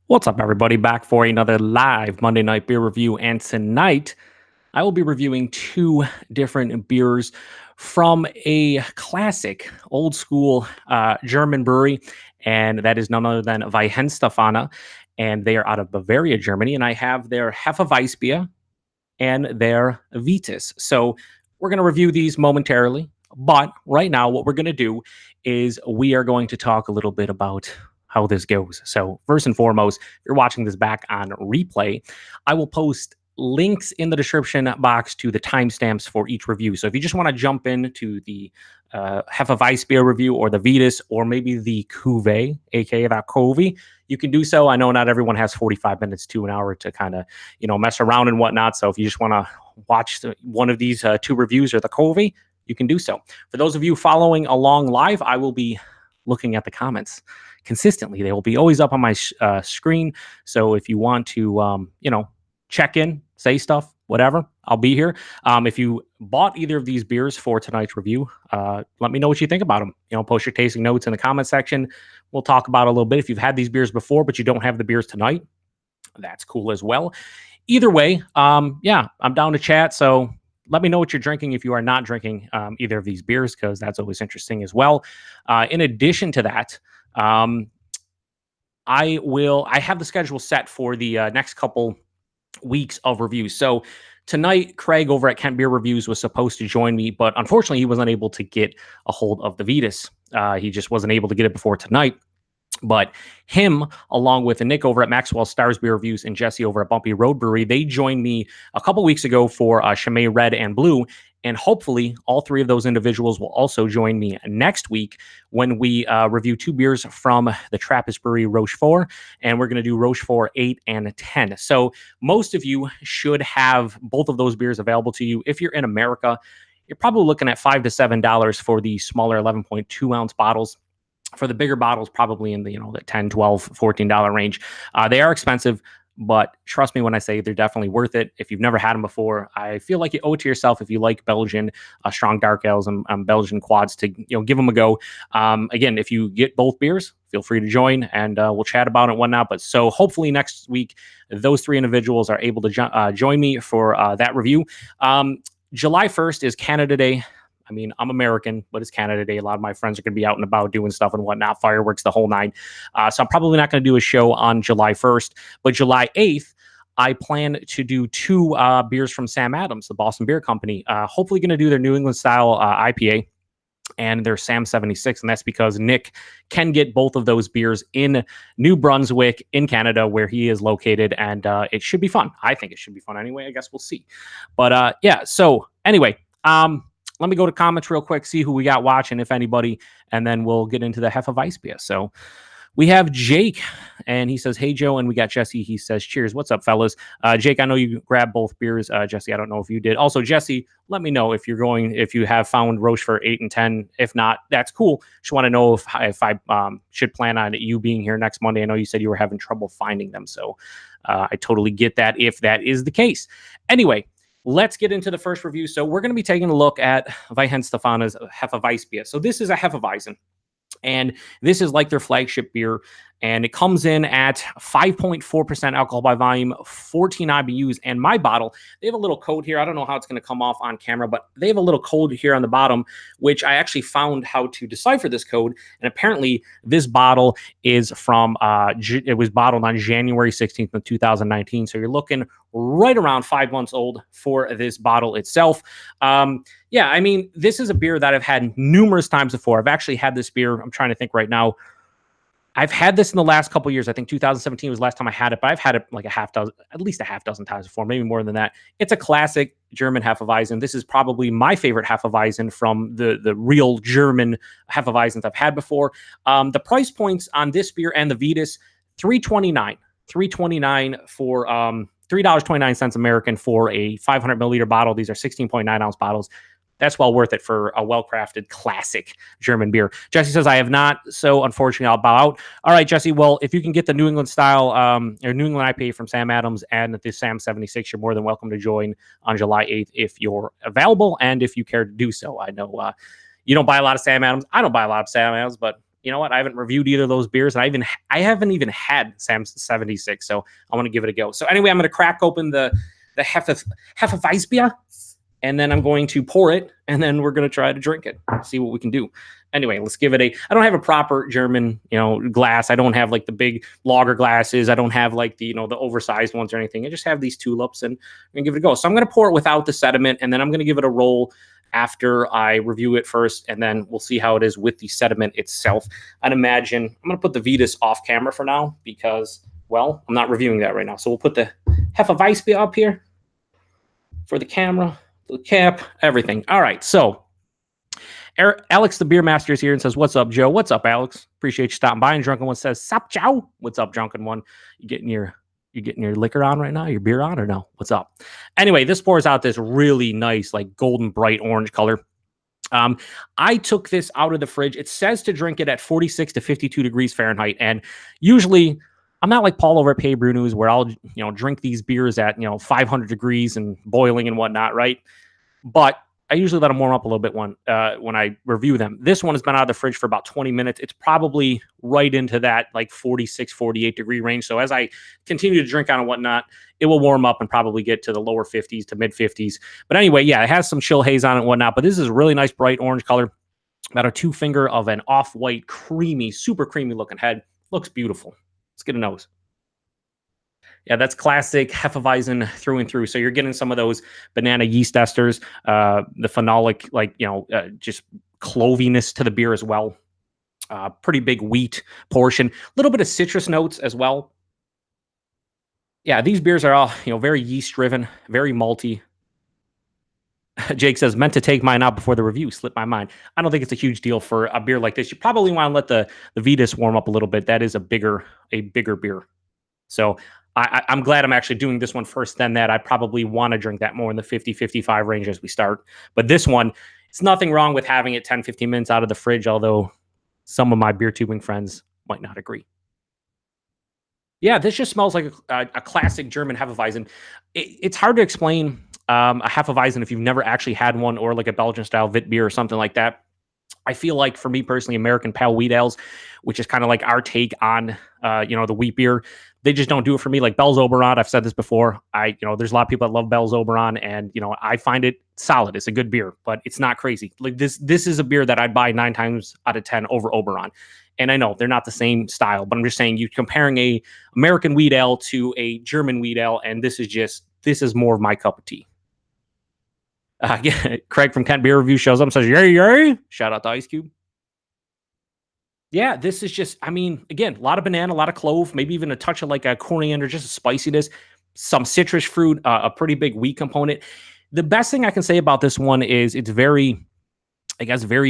What's up, everybody? Back for another live Monday night beer review. And tonight, I will be reviewing two different beers from a classic old school German brewery. And that is none other than Weihenstephaner. And they are out of Bavaria, Germany. And I have their Hefeweissbier and their Vitus. So we're going to review these momentarily. But right now, what we're going to do is we are going to talk a little bit about how this goes. So first and foremost, if you're watching this back on replay, I will post links in the description box to the timestamps for each review. So if you just want to jump into the Hefeweissbier review or the Vitus or maybe the Cuvée, aka that Covey, you can do so. I know not everyone has 45 minutes to an hour to kind of, mess around and whatnot. So if you just want to watch one of these two reviews or the Covey, you can do so. For those of you following along live, I will be looking at the comments consistently. They will be always up on my screen. So if you want to, check in, say stuff, whatever, I'll be here. If you bought either of these beers for tonight's review, let me know what you think about them. Post your tasting notes in the comment section. We'll talk about it a little bit. If you've had these beers before, but you don't have the beers tonight, that's cool as well. Either way, I'm down to chat. So let me know what you're drinking if you are not drinking either of these beers, because that's always interesting as well. In addition to that, I have the schedule set for the next couple weeks of reviews. So tonight, Craig over at Kent Beer Reviews was supposed to join me, but unfortunately he was unable to get a hold of the Vitus. He just wasn't able to get it before tonight. But him, along with Nick over at Maxwell Stars Beer Reviews and Jesse over at Bumpy Road Brewery, they joined me a couple weeks ago for Chimay Red and Blue. And hopefully all three of those individuals will also join me next week when we review two beers from the Trappist Brewery Rochefort. And we're going to do Rochefort 8 and 10. So most of you should have both of those beers available to you. If you're in America, you're probably looking at $5 to $7 for the smaller 11.2 ounce bottles. For the bigger bottles, probably in the the $10, $12, $14 range. They are expensive, but trust me when I say they're definitely worth it. If you've never had them before, I feel like you owe it to yourself if you like Belgian strong dark ales and Belgian quads to give them a go. Again, if you get both beers, feel free to join and we'll chat about it and whatnot. But so hopefully next week, those three individuals are able to join me for that review. July 1st is Canada Day. I mean, I'm American, but it's Canada Day. A lot of my friends are going to be out and about doing stuff and whatnot, fireworks, the whole nine. So I'm probably not going to do a show on July 1st, but July 8th, I plan to do two beers from Sam Adams, the Boston Beer Company. Hopefully going to do their New England style IPA and their Sam 76. And that's because Nick can get both of those beers in New Brunswick in Canada, where he is located. And it should be fun. I think it should be fun anyway. I guess we'll see. But so anyway, let me go to comments real quick, see who we got watching, if anybody, and then we'll get into the Hefeweissbier. So we have Jake, and he says, "Hey, Joe," and we got Jesse. He says, "Cheers. What's up, fellas?" Jake, I know you grabbed both beers. Jesse, I don't know if you did. Also, Jesse, let me know if you have found Rochefort 8 and 10. If not, that's cool. Just want to know if I should plan on you being here next Monday. I know you said you were having trouble finding them, so I totally get that if that is the case. Anyway, let's get into the first review. So we're going to be taking a look at Weihenstephaner's Hefeweissbier. So this is a Hefeweizen, and this is like their flagship beer, and it comes in at 5.4% alcohol by volume, 14 IBUs. And my bottle, they have a little code here. I don't know how it's going to come off on camera, but they have a little code here on the bottom, which I actually found how to decipher this code. And apparently this bottle is from, it was bottled on January 16th of 2019. So you're looking right around 5 months old for this bottle itself. I mean, this is a beer that I've had numerous times before. I've actually had this beer. I'm trying to think right now. I've had this in the last couple of years. I think 2017 was the last time I had it, but I've had it like at least a half dozen times before, maybe more than that. It's a classic German Hefeweizen. This is probably my favorite Hefeweizen from the real German Hefeweizens I've had before. The price points on this beer and the Vitus, $3.29 for $3.29 American for a 500 milliliter bottle. These are 16.9 ounce bottles. That's well worth it for a well-crafted classic German beer. Jesse says, I have not, so unfortunately I'll bow out. All right, Jesse, well, if you can get the New England style or New England IPA from Sam Adams and the Sam 76, you're more than welcome to join on July 8th if you're available and if you care to do so. I know you don't buy a lot of Sam Adams. I don't buy a lot of Sam Adams, but you know what? I haven't reviewed either of those beers. And I haven't even had Sam's 76. So I want to give it a go. So anyway, I'm going to crack open the Hefeweissbier, and then I'm going to pour it, and then we're going to try to drink it, see what we can do. Anyway, let's give it I don't have a proper German, glass. I don't have like the big lager glasses. I don't have like the oversized ones or anything. I just have these tulips, and I'm going to give it a go. So I'm going to pour it without the sediment, and then I'm going to give it a roll after I review it first, and then we'll see how it is with the sediment itself. I'd imagine I'm going to put the Vitus off camera for now because, well, I'm not reviewing that right now. So we'll put the Hefeweissbier up here for the camera, the cap, everything. All right, so Alex, the beer master, is here and says, "What's up, Joe?" What's up, Alex? Appreciate you stopping by. And Drunken One says, "Sup, Joe?" What's up, Drunken One? You getting your liquor on right now? Your beer on or no? What's up? Anyway, this pours out this really nice, like golden bright orange color. I took this out of the fridge. It says to drink it at 46 to 52 degrees Fahrenheit, and usually I'm not like Paul over at PaTroll News where I'll drink these beers at 500 degrees and boiling and whatnot, right? But I usually let them warm up a little bit when I review them. This one has been out of the fridge for about 20 minutes. It's probably right into that like 46, 48 degree range. So as I continue to drink on and whatnot, it will warm up and probably get to the lower 50s to mid 50s. But anyway, yeah, it has some chill haze on it and whatnot. But this is a really nice bright orange color. About a 2 finger of an off-white, creamy, super creamy looking head. Looks beautiful. Let's get a nose. Yeah, that's classic Hefeweizen through and through. So you're getting some of those banana yeast esters, the phenolic, just cloviness to the beer as well. Pretty big wheat portion. A little bit of citrus notes as well. Yeah, these beers are all, very yeast driven, very malty. Jake says, "Meant to take mine out before the review. Slipped my mind." I don't think it's a huge deal for a beer like this. You probably want to let the Vitus warm up a little bit. That is a bigger beer. So I'm glad I'm actually doing this one first. Then that I probably want to drink that more in the 50-55 range as we start. But this one, it's nothing wrong with having it 10-15 minutes out of the fridge, although some of my beer tubing friends might not agree. Yeah, this just smells like a classic German Hefeweizen. It's hard to explain a Hefeweizen if you've never actually had one, or like a Belgian-style Wit beer or something like that. I feel like, for me personally, American Pale Wheat Ales, which is kind of like our take on, the wheat beer, they just don't do it for me. Like Bell's Oberon, I've said this before. There's a lot of people that love Bell's Oberon, and I find it solid. It's a good beer, but it's not crazy. Like this is a beer that I'd buy 9 times out of 10 over Oberon. And I know they're not the same style, but I'm just saying, you're comparing a American wheat ale to a German wheat ale, and this is more of my cup of tea. Craig from Kent Beer Review shows up and says, "Yay, yay." Shout out to Ice Cube. Yeah, this is just, again, a lot of banana, a lot of clove, maybe even a touch of like a coriander, just a spiciness, some citrus fruit, a pretty big wheat component. The best thing I can say about this one is it's very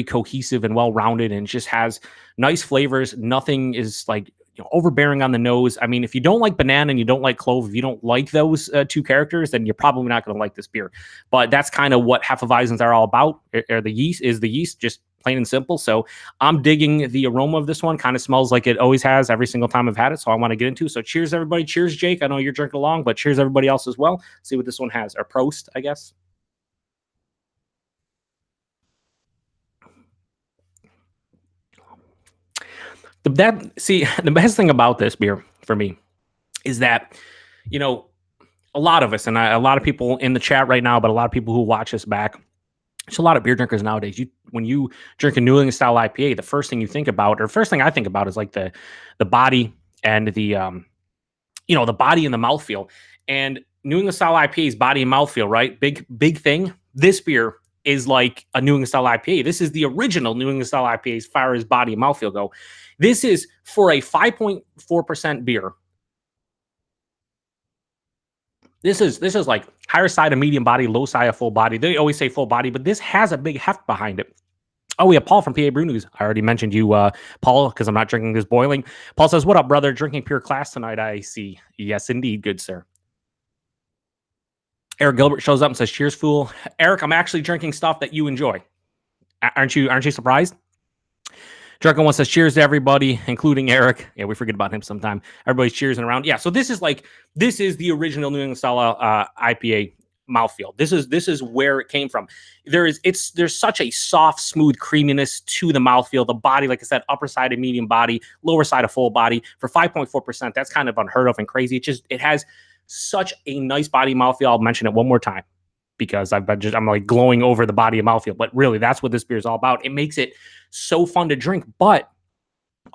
cohesive and well-rounded, and just has nice flavors. Nothing is like overbearing on the nose. If you don't like banana and you don't like clove, if you don't like those 2 characters, then you're probably not going to like this beer. But that's kind of what Hefeweizens are all about. The yeast, just plain and simple. So I'm digging the aroma of this one. Kind of smells like it always has every single time I've had it. So I want to get into. So cheers, everybody. Cheers, Jake. I know you're drinking along, but cheers, everybody else as well. See what this one has. Or Prost, I guess. The best thing about this beer for me is that, a lot of us, and a lot of people in the chat right now, but a lot of people who watch us back, there's a lot of beer drinkers nowadays. When you drink a New England style IPA, the first thing you think about, or first thing I think about, is like the body and the body and the mouthfeel. And New England style IPA's body and mouthfeel, right? Big thing. This beer is like a New England style IPA. This is the original New England style IPA as far as body and mouthfeel go. This is, for a 5.4% beer, This is like higher side of medium body, low side of full body. They always say full body, but this has a big heft behind it. Oh, we have Paul from PaTroll News. I already mentioned you, Paul, because I'm not drinking this boiling. Paul says, "What up, brother? Drinking pure class tonight, I see." Yes, indeed, good sir. Eric Gilbert shows up and says, "Cheers, fool." Eric, I'm actually drinking stuff that you enjoy. Aren't you surprised? Drunken One says, "Cheers to everybody, including Eric." Yeah, we forget about him sometime. Everybody's cheersing around. Yeah, so this is the original New England style IPA. mouthfeel. This is where it came from. There's such a soft, smooth creaminess to the mouthfeel. The body, like I said, upper side of medium body, lower side of full body. For 5.4%, that's kind of unheard of and crazy. It has such a nice body mouthfeel. I'll mention it one more time because I'm like glowing over the body of mouthfeel. But really, that's what this beer is all about. It makes it so fun to drink. But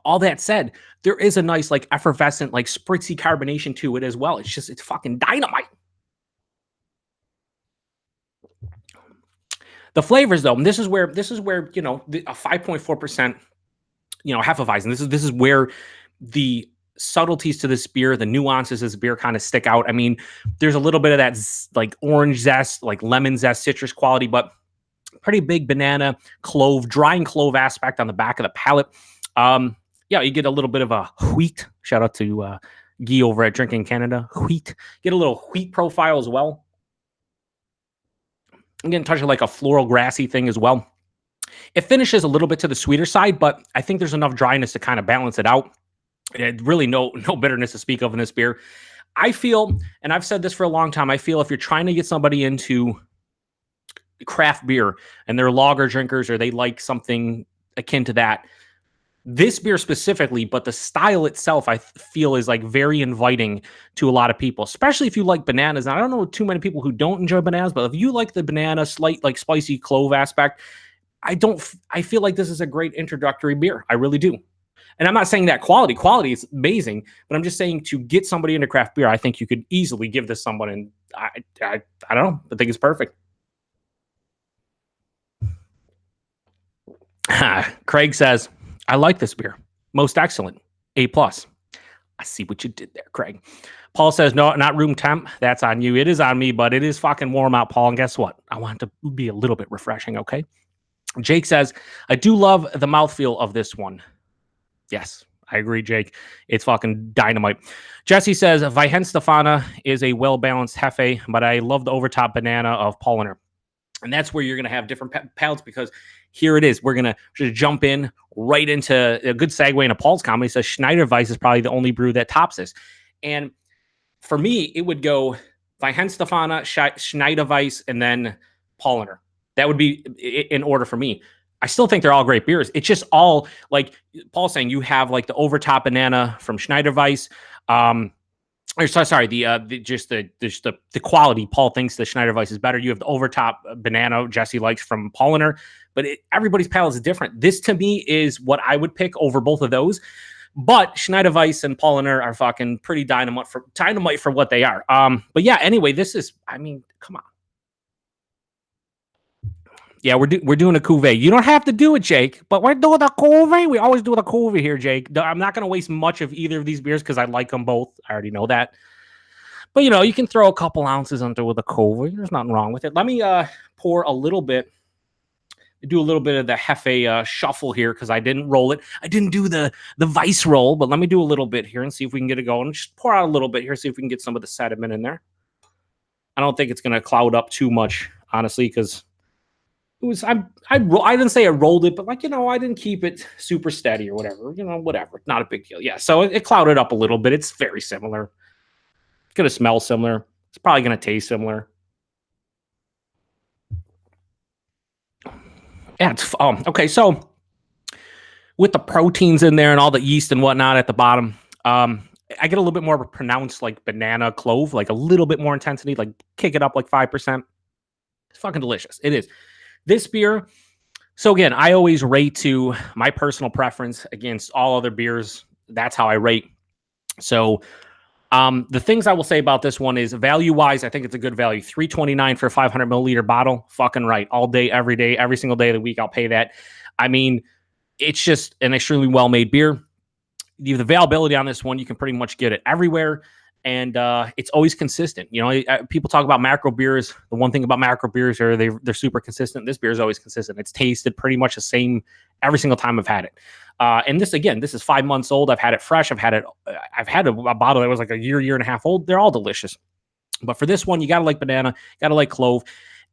all that said, there is a nice like effervescent, like spritzy carbonation to it as well. It's fucking dynamite. The flavors, though, and this is where a 5.4%, Hefeweizen. This is where the subtleties to this beer, the nuances of this beer kind of stick out. I mean, there's a little bit of that like orange zest, like lemon zest, citrus quality, but pretty big banana, clove, drying clove aspect on the back of the palate. You get a little bit of a wheat. Shout out to Guy over at Drinking Canada. Wheat. Get a little wheat profile as well. I'm getting touch of like a floral grassy thing as well. It finishes a little bit to the sweeter side, but I think there's enough dryness to kind of balance it out. Really no bitterness to speak of in this beer. I feel, and I've said this for a long time, I feel if you're trying to get somebody into craft beer and they're lager drinkers or they like something akin to that, this beer specifically, but the style itself, I feel is like very inviting to a lot of people, especially if you like bananas. And I don't know too many people who don't enjoy bananas, but if you like the banana, slight like spicy clove aspect, I feel like this is a great introductory beer. I really do. And I'm not saying that quality is amazing, but I'm just saying to get somebody into craft beer, I think you could easily give this someone, and I don't know, I think it's perfect. Craig says, I like this beer. Most excellent. A+. I see what you did there, Craig. Paul says, no, not room temp. That's on you. It is on me, but it is fucking warm out, Paul. And guess what? I want it to be a little bit refreshing, okay? Jake says, I do love the mouthfeel of this one. Yes, I agree, Jake. It's fucking dynamite. Jesse says, Weihenstephaner is a well-balanced Hefe, but I love the overtop banana of Paulaner. And that's where you're going to have different palates, because here it is. We're going to just jump in right into a good segue into Paul's comment. He says Schneider Weiss is probably the only brew that tops this. And for me, it would go Weihenstephaner, Schneider Weiss, and then Paulaner. That would be in order for me. I still think they're all great beers. It's just all, like Paul's saying, you have like the overtop banana from Schneider Weiss. The quality. Paul thinks the Schneider Weiss is better. You have the overtop banana Jesse likes from Paulaner, but everybody's palate is different. This to me is what I would pick over both of those. But Schneider Weiss and Paulaner are fucking pretty dynamite for what they are. But yeah, anyway, this is, I mean, come on. Yeah, we're doing a cuvee. You don't have to do it, Jake, but we're doing a cuvee. We always do the cuvee here, Jake. I'm not going to waste much of either of these beers because I like them both. I already know that. But, you can throw a couple ounces into with a cuvee. There's nothing wrong with it. Let me pour a little bit. Do a little bit of the Hefe shuffle here because I didn't roll it. I didn't do the Weiss roll, but let me do a little bit here and see if we can get it going. Just pour out a little bit here, see if we can get some of the sediment in there. I don't think it's going to cloud up too much, honestly, because I didn't say I rolled it, but I didn't keep it super steady or whatever. Whatever. Not a big deal. Yeah. So it clouded up a little bit. It's very similar. It's going to smell similar. It's probably going to taste similar. Yeah. It's okay. So with the proteins in there and all the yeast and whatnot at the bottom, I get a little bit more pronounced like banana clove, like a little bit more intensity, like kick it up like 5%. It's fucking delicious. It is. This beer, so again, I always rate to my personal preference against all other beers. That's how I rate. So the things I will say about this one is value-wise, I think it's a good value. $3.29 for a 500 milliliter bottle. Fucking right. All day, every single day of the week, I'll pay that. I mean, it's just an extremely well-made beer. The availability on this one, you can pretty much get it everywhere. And it's always consistent. People talk about macro beers. The one thing about macro beers are they're super consistent. This beer is always consistent. It's tasted pretty much the same every single time I've had it. And this is 5 months old. I've had it fresh. I've had a bottle that was like a year and a half old. They're all delicious. But for this one, you got to like banana, got to like clove.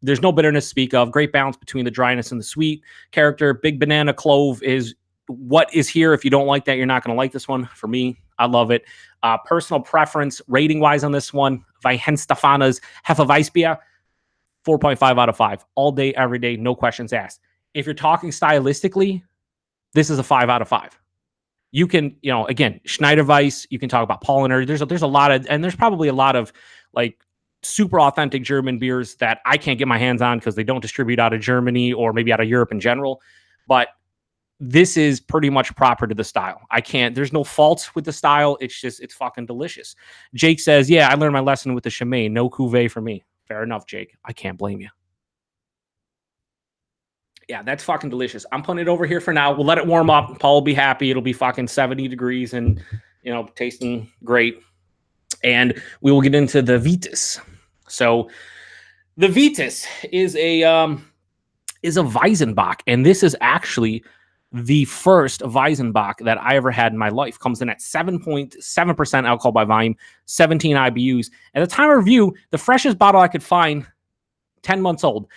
There's no bitterness to speak of. Great balance between the dryness and the sweet character. Big banana clove is what is here. If you don't like that, you're not going to like this one. For me, I love it. Personal preference, rating-wise on this one, Weihenstephaner's Hefeweissbier. 4.5 out of 5 all day, every day, no questions asked. If you're talking stylistically, this is a 5 out of 5. You can, again, Schneider Weiss, you can talk about Paulaner. There's a lot of, and there's probably a lot of like super authentic German beers that I can't get my hands on because they don't distribute out of Germany or maybe out of Europe in general. But this is pretty much proper to the style. There's no faults with the style. It's fucking delicious. Jake says, yeah, I learned my lesson with the Chimay. No cuvee for me. Fair enough, Jake. I can't blame you. Yeah, that's fucking delicious. I'm putting it over here for now. We'll let it warm up. Paul will be happy. It'll be fucking 70 degrees and, tasting great. And we will get into the Vitus. So the Vitus is a Weizenbock, and this is actually the first Weizenbock that I ever had in my life. Comes in at 7.7% alcohol by volume, 17 IBUs. At the time of review, the freshest bottle I could find, 10 months old.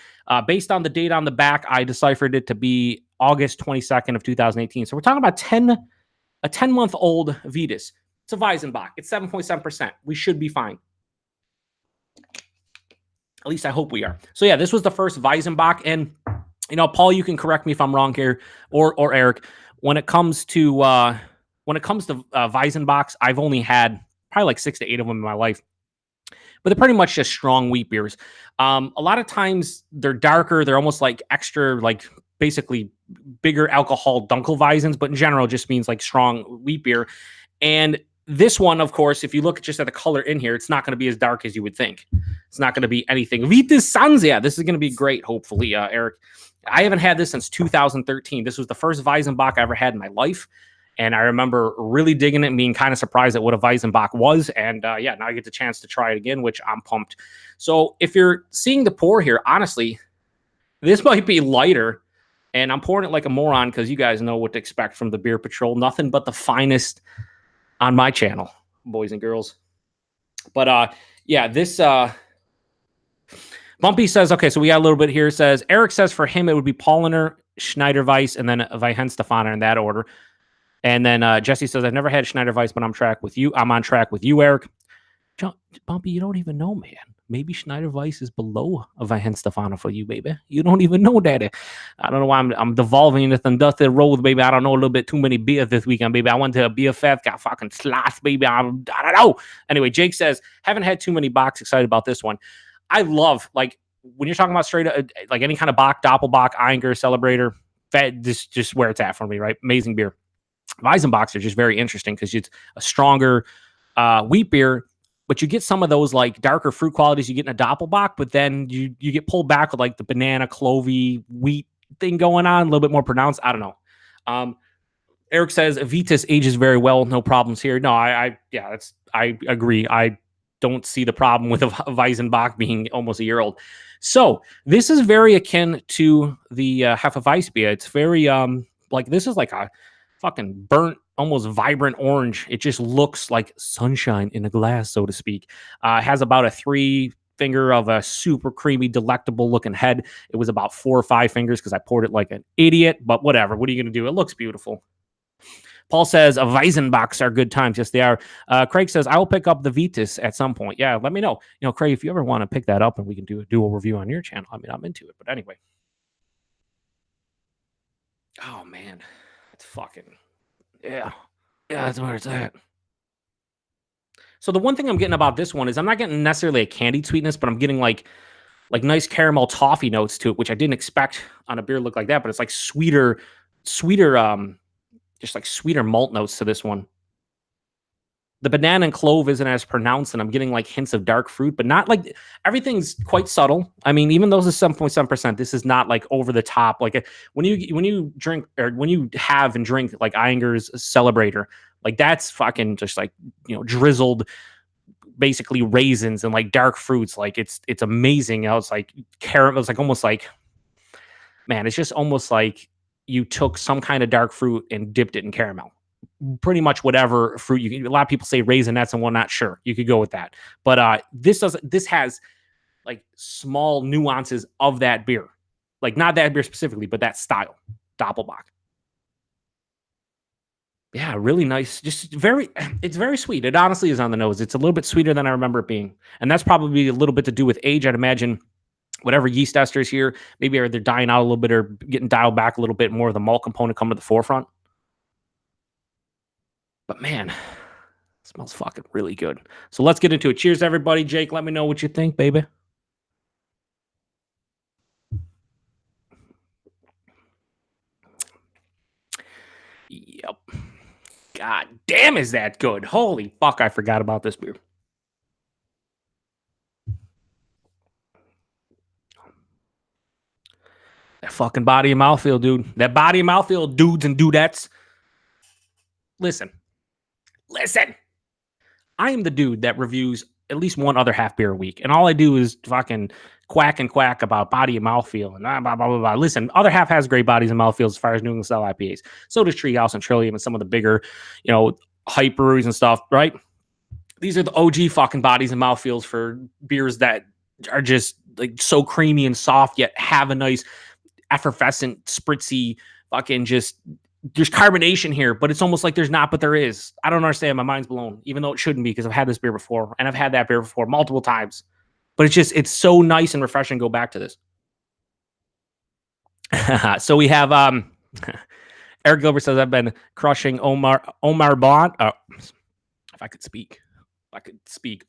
Based on the date on the back, I deciphered it to be August 22nd of 2018. So we're talking about a 10-month-old Vitus. It's a Weizenbock. It's 7.7%. We should be fine. At least I hope we are. So yeah, this was the first Weizenbock. And, Paul, you can correct me if I'm wrong here, or Eric. When it comes to Weizenbocks, I've only had probably like 6 to 8 of them in my life. But they're pretty much just strong wheat beers. A lot of times they're darker. They're almost like extra, like basically bigger alcohol Dunkelweizens, but in general just means like strong wheat beer. And this one, of course, if you look just at the color in here, it's not going to be as dark as you would think. It's not going to be anything. Vitus Sanzia. This is going to be great, hopefully, Eric. I haven't had this since 2013. This was the first Weizenbock I ever had in my life. And I remember really digging it and being kind of surprised at what a Weizenbock was. And now I get the chance to try it again, which I'm pumped. So if you're seeing the pour here, honestly, this might be lighter. And I'm pouring it like a moron because you guys know what to expect from the Beer Patrol. Nothing but the finest on my channel, boys and girls. But this... Bumpy says, okay, so we got a little bit here. It says, Eric says for him it would be Paulaner, Schneider Weiss, and then Weihenstephaner in that order. And then Jesse says, I've never had Schneider Weiss, but I'm on track with you, Eric. Bumpy, you don't even know, man. Maybe Schneider Weiss is below a Weihenstephaner for you, baby. You don't even know that. I don't know why I'm devolving into the dusted road, baby. I don't know, a little bit too many beers this weekend, baby. I went to a beer fest, got fucking slots, baby. I don't know. Anyway, Jake says, haven't had too many Bocks. Excited about this one. I love, like, when you're talking about straight, like any kind of Bock, Doppelbock, Einger, Celebrator, this just where it's at for me, right? Amazing beer. Weizenbocks are just very interesting because it's a stronger wheat beer, but you get some of those like darker fruit qualities you get in a Doppelbock, but then you get pulled back with like the banana, clovey, wheat thing going on, a little bit more pronounced. I don't know. Eric says Vitus ages very well, no problems here. No, I agree. I don't see the problem with a Weizenbock being almost a year old. So this is very akin to the Hefeweissbier. It's very this is like a fucking burnt, almost vibrant orange. It just looks like sunshine in a glass, so to speak. It has about a 3 finger of a super creamy, delectable looking head. It was about 4 or 5 fingers because I poured it like an idiot, but whatever. What are you going to do? It looks beautiful. Paul says, Weizenbocks are good times. Yes, they are. Craig says, I will pick up the Vitus at some point. Yeah, let me know. Craig, if you ever want to pick that up and we can do a dual review on your channel, I mean, I'm into it. But anyway. Oh, man. It's fucking... Yeah, that's where it's at. So the one thing I'm getting about this one is I'm not getting necessarily a candied sweetness, but I'm getting like nice caramel toffee notes to it, which I didn't expect on a beer look like that. But it's like sweeter, just like sweeter malt notes to this one. The banana and clove isn't as pronounced, and I'm getting like hints of dark fruit, but not like everything's quite subtle. I mean, even though this is 7.7%, this is not like over the top. Like when you drink or when you have and drink like Einger's Celebrator, like that's fucking just like, drizzled basically raisins and like dark fruits. Like it's amazing how it's like caramel. It's like almost like, man, it's just almost like you took some kind of dark fruit and dipped it in caramel. Pretty much whatever fruit you can. A lot of people say raisinets and whatnot. Sure, you could go with that. But this has like small nuances of that beer. Like not that beer specifically, but that style. Doppelbock. Yeah, really nice. It's very sweet. It honestly is on the nose. It's a little bit sweeter than I remember it being. And that's probably a little bit to do with age. I'd imagine whatever yeast esters here, maybe they're dying out a little bit or getting dialed back a little bit more of the malt component come to the forefront. But man, it smells fucking really good. So let's get into it. Cheers, everybody. Jake, let me know what you think, baby. Yep. God damn, is that good? Holy fuck, I forgot about this beer. That fucking body and mouthfeel, dude. That body and mouthfeel, dudes and dudettes. Listen. I am the dude that reviews at least one other half beer a week, and all I do is fucking quack and quack about body and mouthfeel and blah, blah, blah, blah, blah. Listen, other half has great bodies and mouthfeels as far as New England style IPAs. So does Treehouse and Trillium and some of the bigger, hype breweries and stuff, right? These are the OG fucking bodies and mouthfeels for beers that are just like so creamy and soft, yet have a nice effervescent, spritzy, fucking just there's carbonation here, but it's almost like there's not, but there is. I don't understand. My mind's blown, even though it shouldn't be because I've had this beer before and I've had that beer before multiple times. But it's so nice and refreshing to go back to this. So we have Eric Gilbert says I've been crushing Omar Blonde. If I could speak.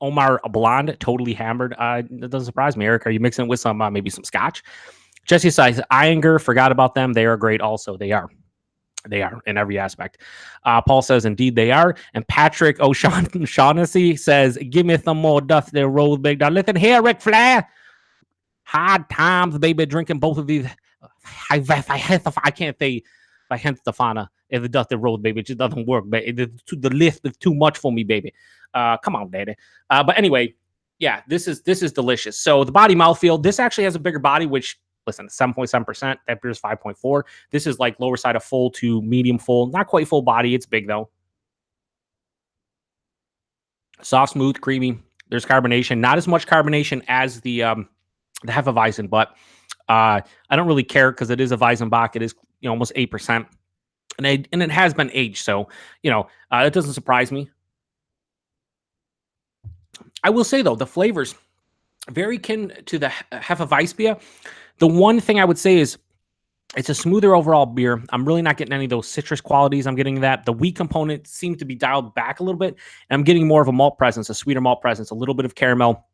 Omar Blonde, totally hammered. That doesn't surprise me, Eric. Are you mixing it with some maybe some scotch? Jesse says Iyengar, forgot about them. They are great also. They are in every aspect. Paul says, indeed they are. And Patrick O'Shaughnessy says, give me some more dust there, roll big dog. Listen here, Ric Flair. Hard times, baby, drinking both of these. I can't say Weihenstephaner if the dust rolled, baby. It just doesn't work. But the list is too much for me, baby. Come on, daddy. But anyway, yeah, this is delicious. So the body mouthfeel, this actually has a bigger body, which listen, 7.7%. That beer is 5.4. This is like lower side of full to medium full. Not quite full body. It's big, though. Soft, smooth, creamy. There's carbonation. Not as much carbonation as the Hefeweizen, but I don't really care because it is a Weizenbock. It is almost 8%. And it has been aged. So, it doesn't surprise me. I will say, though, the flavors very akin to the Hefeweissbier. The one thing I would say is it's a smoother overall beer. I'm really not getting any of those citrus qualities. I'm getting that. The wheat component seems to be dialed back a little bit. And I'm getting more of a malt presence, a sweeter malt presence, a little bit of caramel,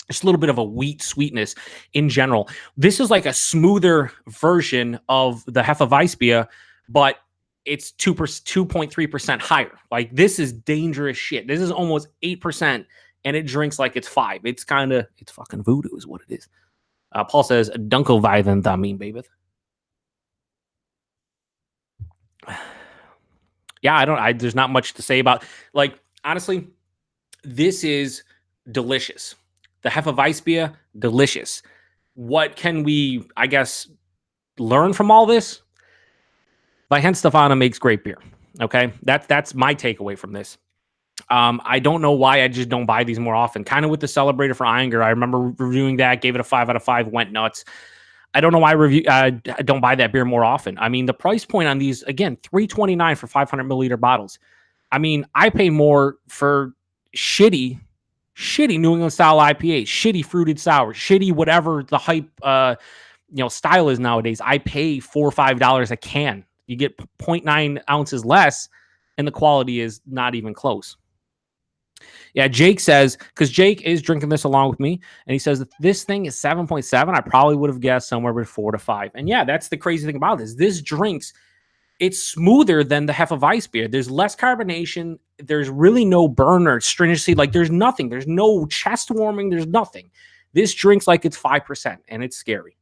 just a little bit of a wheat sweetness in general. This is like a smoother version of the Hefeweissbier, but it's 2.3% higher. Like, this is dangerous shit. This is almost 8%, and it drinks like it's 5. It's fucking voodoo is what it is. Paul says, Dunkelweizen, I mean, baby. Yeah, there's not much to say about, like, honestly, this is delicious. The Hefeweissbier, delicious. What can we, I guess, learn from all this? Weihenstephaner makes great beer. Okay, that's my takeaway from this. I don't know why I just don't buy these more often. Kind of with the Celebrator for Iyengar. I remember reviewing that, gave it a 5 out of 5, went nuts. I don't know why I don't buy that beer more often. I mean, the price point on these, again, $3.29 for 500 milliliter bottles. I mean, I pay more for shitty New England style IPAs, shitty fruited sour, shitty whatever the hype style is nowadays. I pay $4 or $5 a can. You get 0.9 ounces less, and the quality is not even close. Yeah, Jake says, because Jake is drinking this along with me, and he says that this thing is 7.7. I probably would have guessed somewhere between 4 to 5. And yeah, that's the crazy thing about this. This drinks, it's smoother than the Hefeweissbier. There's less carbonation. There's really no burn or stringency. Like, there's nothing. There's no chest warming. There's nothing. This drinks like it's 5%, and it's scary.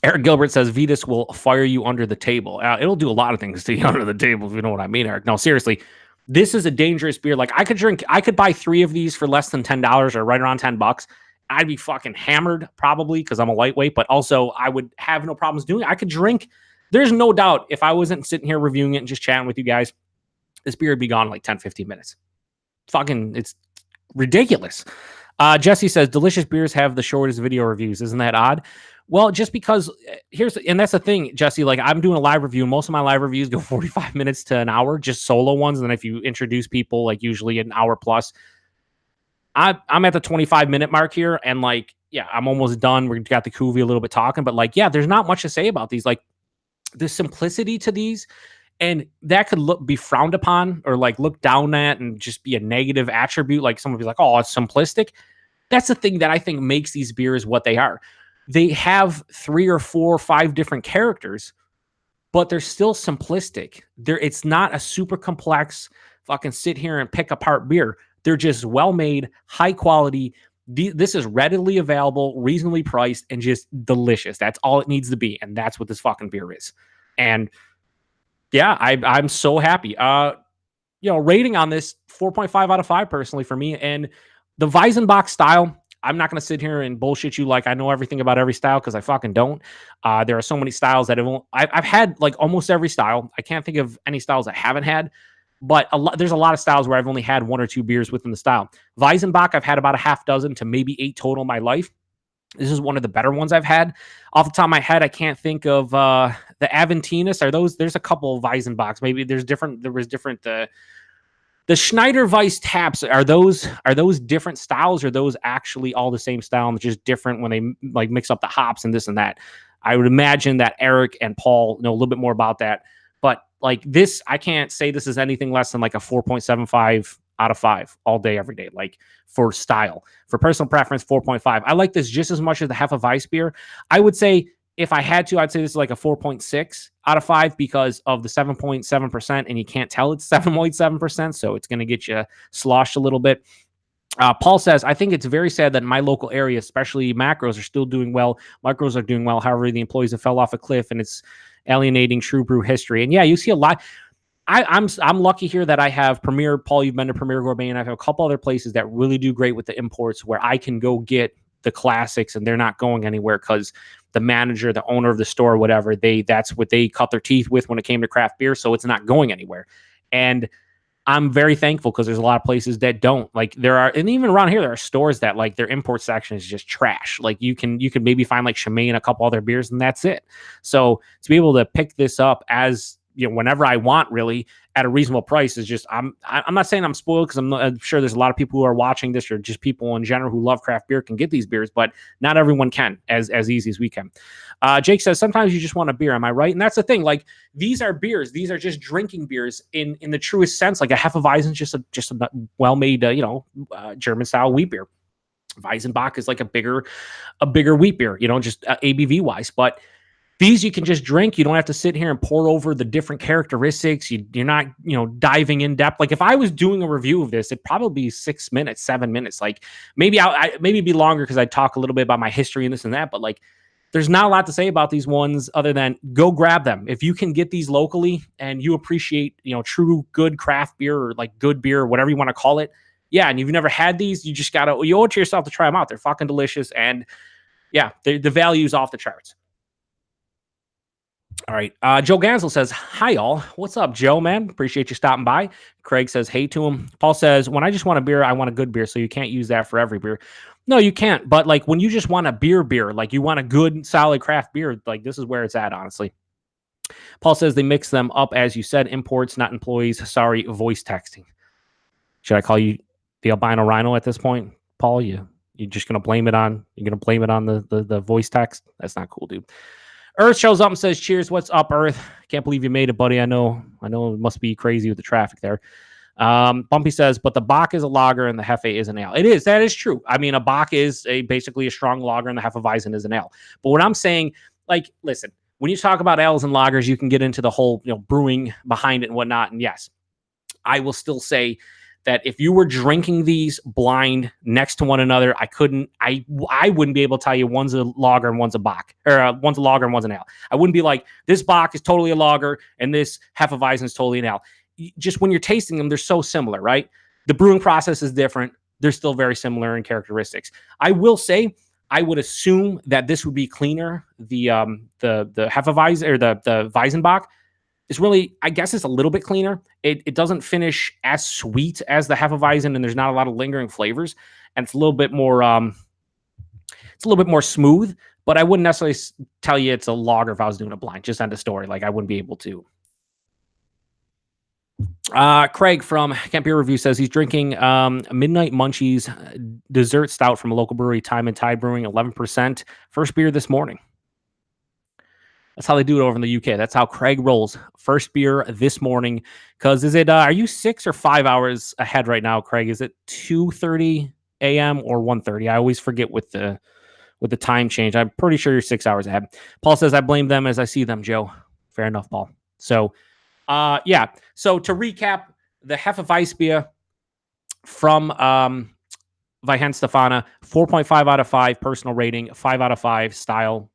Eric Gilbert says Vitus will fire you under the table. It'll do a lot of things to you under the table, if you know what I mean, Eric. No, seriously, this is a dangerous beer. Like, I could buy 3 of these for less than $10 or right around $10. I'd be fucking hammered probably because I'm a lightweight, but also I would have no problems doing it. I could drink. There's no doubt if I wasn't sitting here reviewing it and just chatting with you guys, this beer would be gone in like 10, 15 minutes. It's ridiculous. Jesse says, delicious beers have the shortest video reviews. Isn't that odd? Well, just because and that's the thing, Jesse, like, I'm doing a live review. Most of my live reviews go 45 minutes to an hour, just solo ones. And then if you introduce people, like usually an hour plus, I'm at the 25-minute mark here. And like, yeah, I'm almost done. We got the Cooooooveeeeee a little bit talking, but like, yeah, there's not much to say about these. Like the simplicity to these, and that could be frowned upon or like looked down at and just be a negative attribute. Like someone be like, oh, it's simplistic. That's the thing that I think makes these beers what they are. They have 3 or 4 or 5 different characters, but they're still simplistic. It's not a super complex fucking sit here and pick apart beer. They're just well made, high quality. This is readily available, reasonably priced, and just delicious. That's all it needs to be, and that's what this fucking beer is. And yeah, I'm so happy. Rating on this 4.5 out of 5 personally for me. And the Weizenbock style, I'm not going to sit here and bullshit you like I know everything about every style, because I fucking don't. There are so many styles that I've had like almost every style. I can't think of any styles I haven't had, but there's a lot of styles where I've only had 1 or 2 beers within the style. Weizenbock, I've had about a half dozen to maybe 8 total in my life. This is one of the better ones I've had. Off the top of my head, I can't think of the Aventinus. Are those? There's a couple of Weizenbocks. Maybe there's different. There was different. The Schneider Weiss taps, are those different styles, or are those actually all the same style and just different when they like mix up the hops and this and that? I would imagine that Eric and Paul know a little bit more about that. But like this, I can't say this is anything less than like a 4.75 out of 5 all day, every day. Like for style, for personal preference, 4.5. I like this just as much as the Hefeweissbier. I would say if I had to, I'd say this is like a 4.6 out of 5 because of the 7.7%, and you can't tell it's 7.7%, so it's going to get you sloshed a little bit. Paul says, I think it's very sad that in my local area, especially macros, are still doing well. Micros are doing well. However, the employees have fell off a cliff, and it's alienating true brew history. And yeah, you see a lot. I'm lucky here that I have Premier. Paul, you've been to Premier Gourmet, and I have a couple other places that really do great with the imports where I can go get the classics and they're not going anywhere because the manager, the owner of the store, whatever, that's what they cut their teeth with when it came to craft beer. So it's not going anywhere. And I'm very thankful because there's a lot of places that don't. Like there are, and even around here, there are stores that like their import section is just trash. Like you can maybe find like Chimay and a couple other beers and that's it. So to be able to pick this up as, whenever I want, really at a reasonable price is just, I'm not saying I'm spoiled, because I'm sure there's a lot of people who are watching this, or just people in general who love craft beer can get these beers, but not everyone can as easy as we can. Jake says, sometimes you just want a beer. Am I right? And that's the thing. Like these are beers. These are just drinking beers in the truest sense. Like a Hefeweizen is just a well-made, German style wheat beer. Weizenbock is like a bigger wheat beer, just ABV wise, but these you can just drink. You don't have to sit here and pour over the different characteristics. You're not, diving in depth. Like if I was doing a review of this, it'd probably be 6 minutes, 7 minutes. Like maybe I maybe be longer because I talk a little bit about my history and this and that. But like, there's not a lot to say about these ones other than go grab them. If you can get these locally and you appreciate, true good craft beer or like good beer, or whatever you want to call it. Yeah. And you've never had these, you owe it to yourself to try them out. They're fucking delicious. And yeah, the value's off the charts. All right. Joe Gansel says, hi, all. What's up, Joe, man? Appreciate you stopping by. Craig says, hey to him. Paul says, when I just want a beer, I want a good beer. So you can't use that for every beer. No, you can't. But like when you just want a beer, like you want a good, solid craft beer, like this is where it's at, honestly. Paul says they mix them up, as you said, imports, not employees. Sorry, voice texting. Should I call you the albino rhino at this point, Paul? You're just gonna blame it on the voice text? That's not cool, dude. Earth shows up and says, cheers. What's up, Earth? Can't believe you made it, buddy. I know it must be crazy with the traffic there. Bumpy says, but the Bock is a lager and the Hefe is an ale. It is. That is true. I mean, a Bock is basically a strong lager and the Hefeweizen is an ale. But what I'm saying, like, listen, when you talk about ales and lagers, you can get into the whole, brewing behind it and whatnot. And yes, I will still say that if you were drinking these blind next to one another, I wouldn't be able to tell you one's a lager and one's a Bock, or one's a lager and one's an ale. I wouldn't be like, this Bock is totally a lager and this Hefeweizen is totally an ale. Just when you're tasting them, they're so similar, right? The brewing process is different. They're still very similar in characteristics. I will say, I would assume that this would be cleaner. The Hefeweizen or the Weizenbock is really, I guess it's a little bit cleaner. It doesn't finish as sweet as the Hefeweizen, and there's not a lot of lingering flavors, and it's a little bit more smooth. But I wouldn't necessarily tell you it's a lager if I was doing a blind. Just end of story. Like I wouldn't be able to. Craig from Camp Beer Review says he's drinking Midnight Munchies dessert stout from a local brewery, Time and Tide Brewing, 11%. First beer this morning. That's how they do it over in the UK. That's how Craig rolls. First beer this morning. Because is it? Are you 6 or 5 hours ahead right now, Craig? Is it 2:30 a.m. or 1:30? I always forget with the time change. I'm pretty sure you're 6 hours ahead. Paul says I blame them as I see them. Joe, fair enough, Paul. So, yeah. So to recap, the Hefeweissbier from Weihenstephaner, 4.5 out of 5 personal rating, 5 out of 5 style.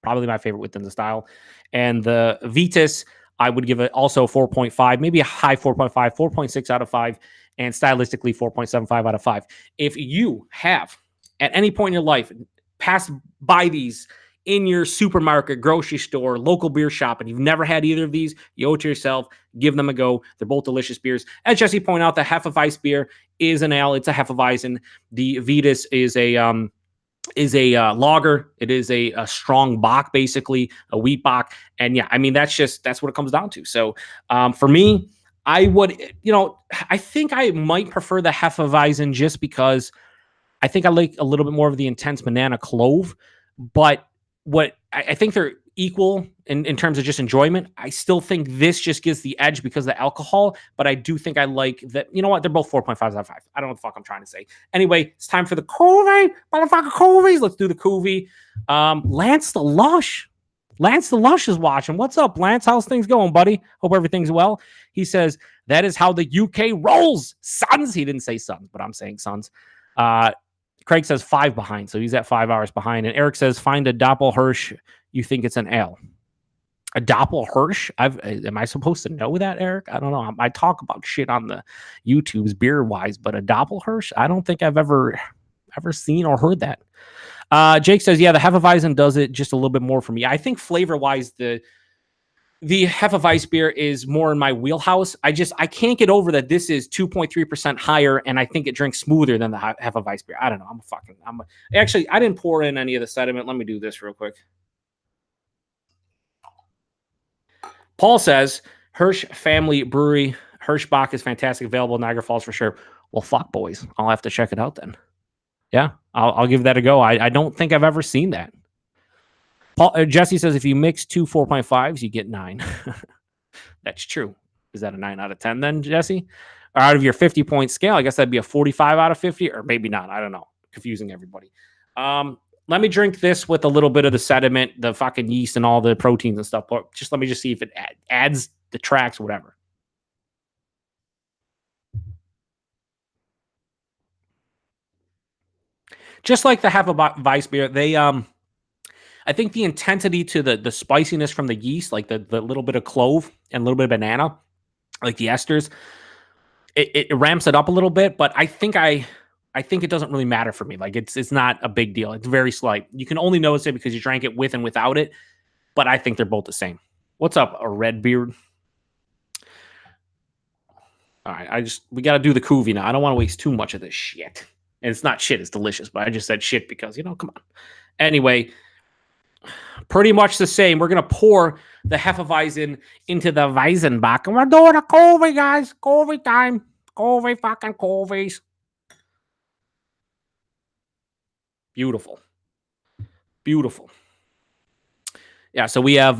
Probably my favorite within the style. And the Vitus, I would give it also 4.5, maybe a high 4.5, 4.6 out of 5, and stylistically 4.75 out of 5. If you have, at any point in your life, passed by these in your supermarket, grocery store, local beer shop, and you've never had either of these, you owe it to yourself. Give them a go. They're both delicious beers. As Jesse pointed out, the Hefeweissbier is an ale. It's a Hefeweizen. The Vitus is a lager. It is a strong bock, basically a wheat bock. And yeah, I mean, that's what it comes down to. So for me, I would, I think I might prefer the Hefeweizen just because I think I like a little bit more of the intense banana clove. But what I think they're equal in terms of just enjoyment. I still think this just gives the edge because of the alcohol, but I do think I like that. You know what? They're both 4.5 out of 5. I don't know what the fuck I'm trying to say. Anyway, it's time for the Cooooooveeeeee, motherfucker Coovies. Let's do the Coovie. Lance the Lush. Lance the Lush is watching. What's up, Lance? How's things going, buddy? Hope everything's well. He says, that is how the UK rolls, sons. He didn't say sons, but I'm saying sons. Craig says 5 behind, so he's at 5 hours behind. And Eric says, find a Doppelhirsch. You think it's an ale. A Doppelhirsch? Am I supposed to know that, Eric? I don't know. I talk about shit on the YouTubes beer-wise, but a Doppelhirsch? I don't think I've ever seen or heard that. Jake says, yeah, the Hefeweizen does it just a little bit more for me. I think flavor-wise, the Hefeweissbier is more in my wheelhouse. I can't get over that this is 2.3% higher, and I think it drinks smoother than the Hefeweissbier. I don't know. Actually, I didn't pour in any of the sediment. Let me do this real quick. Paul says, Hirsch Family Brewery, Hirschbach is fantastic, available in Niagara Falls for sure. Well, fuck, boys. I'll have to check it out then. Yeah, I'll give that a go. I don't think I've ever seen that. Jesse says, if you mix 2 4.5s, you get 9. That's true. Is that a 9 out of 10 then, Jesse? Or out of your 50-point scale, I guess that'd be a 45 out of 50, or maybe not. I don't know. Confusing everybody. Let me drink this with a little bit of the sediment, the fucking yeast, and all the proteins and stuff. But let me see if it adds the tracks, whatever. Just like the Hefeweissbier, they I think the intensity to the spiciness from the yeast, like the little bit of clove and a little bit of banana, like the esters, it ramps it up a little bit. But I think it doesn't really matter for me. Like it's not a big deal. It's very slight. You can only notice it because you drank it with and without it. But I think they're both the same. What's up, a red beard? All right, we got to do the Coovie now. I don't want to waste too much of this shit. And it's not shit. It's delicious. But I just said shit because, come on. Anyway, pretty much the same. We're going to pour the Hefeweizen into the Weizenbach. And we're doing a Coovie, guys. Coovie time. Coovie fucking Coovies. Beautiful. Beautiful. Yeah, so we have,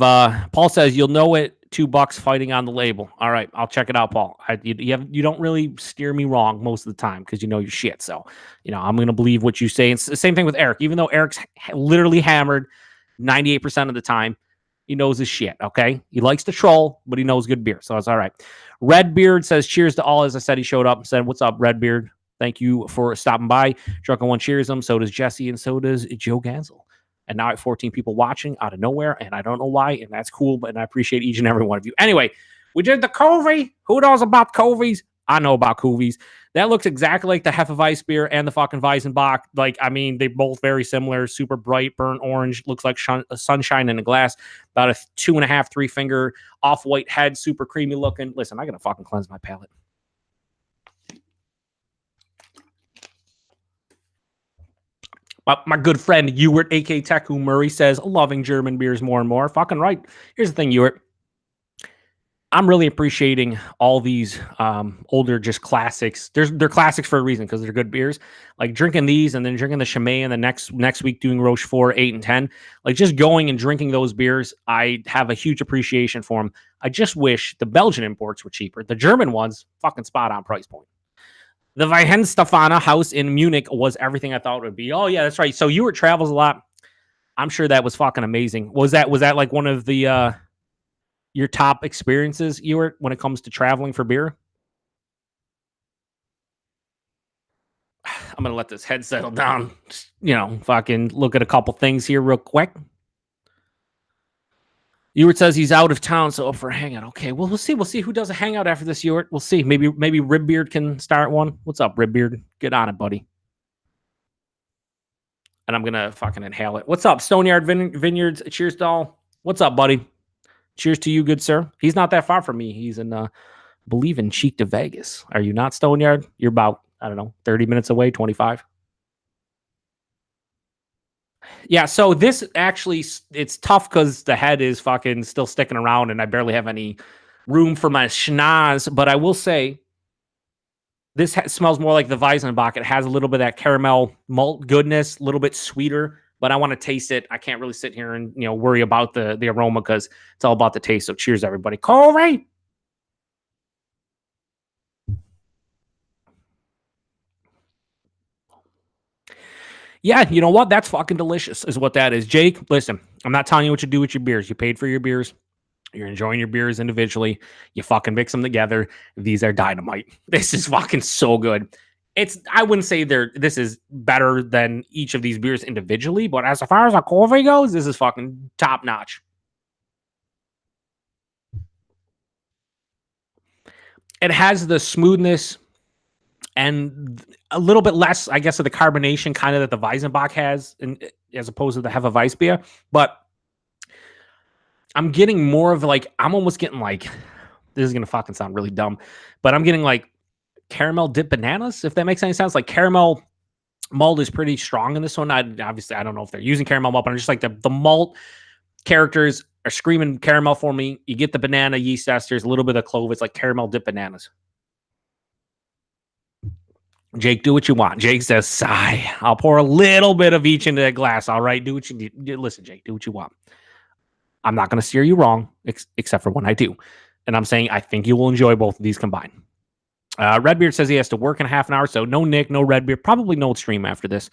Paul says, you'll know it, $2 fighting on the label. All right, I'll check it out, Paul. You don't really steer me wrong most of the time because you know your shit. So, I'm going to believe what you say. It's the same thing with Eric. Even though Eric's literally hammered 98% of the time, he knows his shit, okay? He likes to troll, but he knows good beer, so it's all right. Redbeard says, cheers to all. As I said, he showed up and said, what's up, Redbeard? Thank you for stopping by. Drunken One cheers him. So does Jesse, and so does Joe Gansel. And now I have 14 people watching out of nowhere, and I don't know why, and that's cool, but I appreciate each and every one of you. Anyway, we did the Coovie. Who knows about Coovies? I know about Coovies. That looks exactly like the Hefeweissbier and the fucking Weizenbach. Like, I mean, they both very similar, super bright, burnt orange, looks like sunshine in a glass, about a 2.5, 3 finger off-white head, super creamy looking. Listen, I gotta fucking cleanse my palate. My good friend Ewert, a.k.a. Teku Murray, says, loving German beers more and more. Fucking right. Here's the thing, Ewert. I'm really appreciating all these older just classics. They're classics for a reason because they're good beers. Like drinking these and then drinking the Chimay and the next week doing Rochefort 8 and 10. Like just going and drinking those beers, I have a huge appreciation for them. I just wish the Belgian imports were cheaper. The German ones, fucking spot on price point. The Weihenstephaner house in Munich was everything I thought it would be. Oh yeah, that's right. So you travels a lot. I'm sure that was fucking amazing. Was that like one of the your top experiences, Ewart, when it comes to traveling for beer? I'm gonna let this head settle down. Just, fucking look at a couple things here real quick. Ewart says he's out of town, so up for a hangout. Okay, well, we'll see. We'll see who does a hangout after this, Ewart. We'll see. Maybe Ribbeard can start one. What's up, Ribbeard? Get on it, buddy. And I'm gonna fucking inhale it. What's up, Stoneyard Vineyards? Cheers, doll. What's up, buddy? Cheers to you, good sir. He's not that far from me. He's in believe in Cheek to Vegas. Are you not, Stoneyard? You're about, I don't know, 30 minutes away, 25. Yeah, so this actually, it's tough because the head is fucking still sticking around and I barely have any room for my schnoz. But I will say, this smells more like the Weizenbock. It has a little bit of that caramel malt goodness, a little bit sweeter, but I want to taste it. I can't really sit here and worry about the aroma because it's all about the taste. So cheers, everybody. Corey! Yeah, you know what? That's fucking delicious, is what that is. Jake, listen, I'm not telling you what to do with your beers. You paid for your beers. You're enjoying your beers individually. You fucking mix them together. These are dynamite. This is fucking so good. I wouldn't say this is better than each of these beers individually, but as far as a coffee goes, this is fucking top notch. It has the smoothness and a little bit less, I guess, of the carbonation kind of that the Weizenbock has, as opposed to the Hefeweissbier. But I'm getting more of I'm almost getting this is going to fucking sound really dumb, but I'm getting caramel dipped bananas, if that makes any sense. Like caramel malt is pretty strong in this one. Obviously, I don't know if they're using caramel malt, but I'm just like the malt characters are screaming caramel for me. You get the banana yeast esters, a little bit of clove. It's like caramel dipped bananas. Jake, do what you want. Jake says, sigh. I'll pour a little bit of each into that glass. All right, do what you need. Listen, Jake, do what you want. I'm not going to steer you wrong, except for when I do. And I'm saying I think you will enjoy both of these combined. Redbeard says he has to work in half an hour, so no Nick, no Redbeard, probably no stream after this.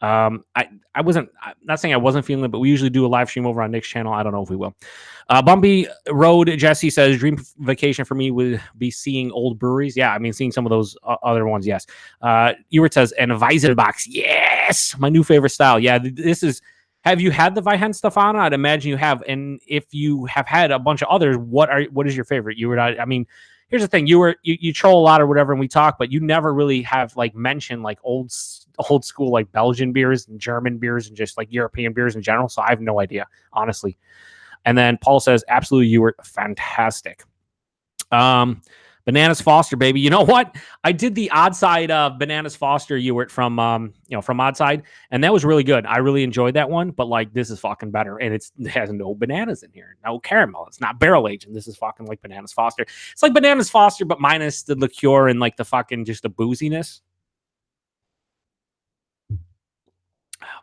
I'm not saying I wasn't feeling it, but we usually do a live stream over on Nick's channel. I don't know if we will. Bumpy Road Jesse says dream vacation for me would be seeing old breweries. Yeah, I mean seeing some of those other ones. Yes. Ewart says and a Weizenbock. Yes, my new favorite style. Yeah, this is. Have you had the Weihenstephaner? I'd imagine you have. And if you have had a bunch of others, what is your favorite? I mean, here's the thing: you troll a lot or whatever, and we talk, but you never really have mentioned old school Belgian beers and German beers and just European beers in general. So I have no idea, honestly. And then Paul says, absolutely, you were fantastic. Bananas Foster, baby. You know what? I did the Odd Side of Bananas Foster Ewart from Odd Side, and that was really good. I really enjoyed that one, but this is fucking better, and it has no bananas in here, no caramel. It's not barrel aged, and this is fucking like Bananas Foster. It's like Bananas Foster, but minus the liqueur and the fucking just the booziness.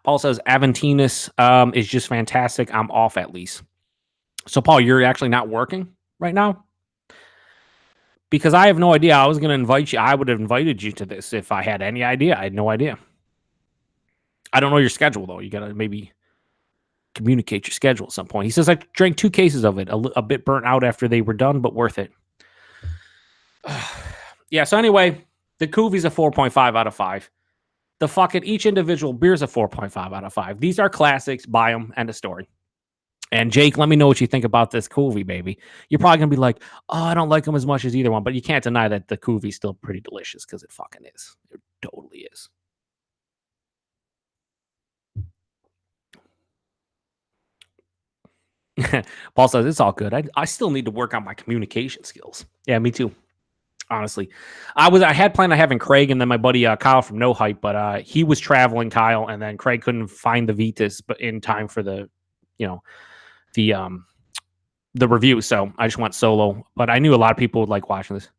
Paul says Aventinus is just fantastic. I'm off at least. So Paul, you're actually not working right now? Because I have no idea. I was going to invite you. I would have invited you to this if I had any idea. I had no idea. I don't know your schedule, though. You got to maybe communicate your schedule at some point. He says, I drank 2 cases of it. A bit burnt out after they were done, but worth it. Yeah, so anyway, the Cooovie's a 4.5 out of 5. The fucking each individual beer's a 4.5 out of 5. These are classics. Buy them. End of story. And Jake, let me know what you think about this Cooovie, baby. You're probably going to be like, oh, I don't like them as much as either one. But you can't deny that the Cooovie's still pretty delicious because it fucking is. It totally is. Paul says, it's all good. I still need to work on my communication skills. Yeah, me too. Honestly. I had planned on having Craig and then my buddy Kyle from No Hype, but he was traveling, Kyle, and then Craig couldn't find the Vitus but in time for the the review, so I just went solo. But I knew a lot of people would like watching this.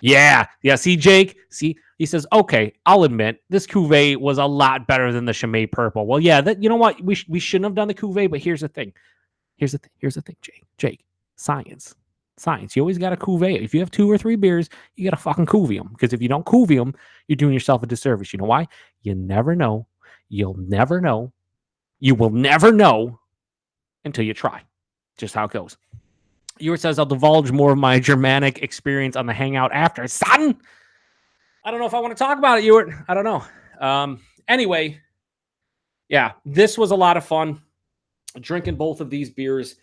Yeah. See, Jake. See, he says, okay, I'll admit this cuvee was a lot better than the Chimay Purple. Well, yeah, you know what? We shouldn't have done the cuvee, but here's the thing. Here's the thing, Jake. Science. You always got to cuvee. If you have 2 or 3 beers, you got to fucking cuvee them. Because if you don't cuvee them, you're doing yourself a disservice. You know why? You never know. You'll never know. You will never know until you try. Just how it goes. Ewart says, I'll divulge more of my Germanic experience on the hangout after. Son! I don't know if I want to talk about it, Ewart. I don't know. Anyway, yeah, this was a lot of fun. Drinking both of these beers.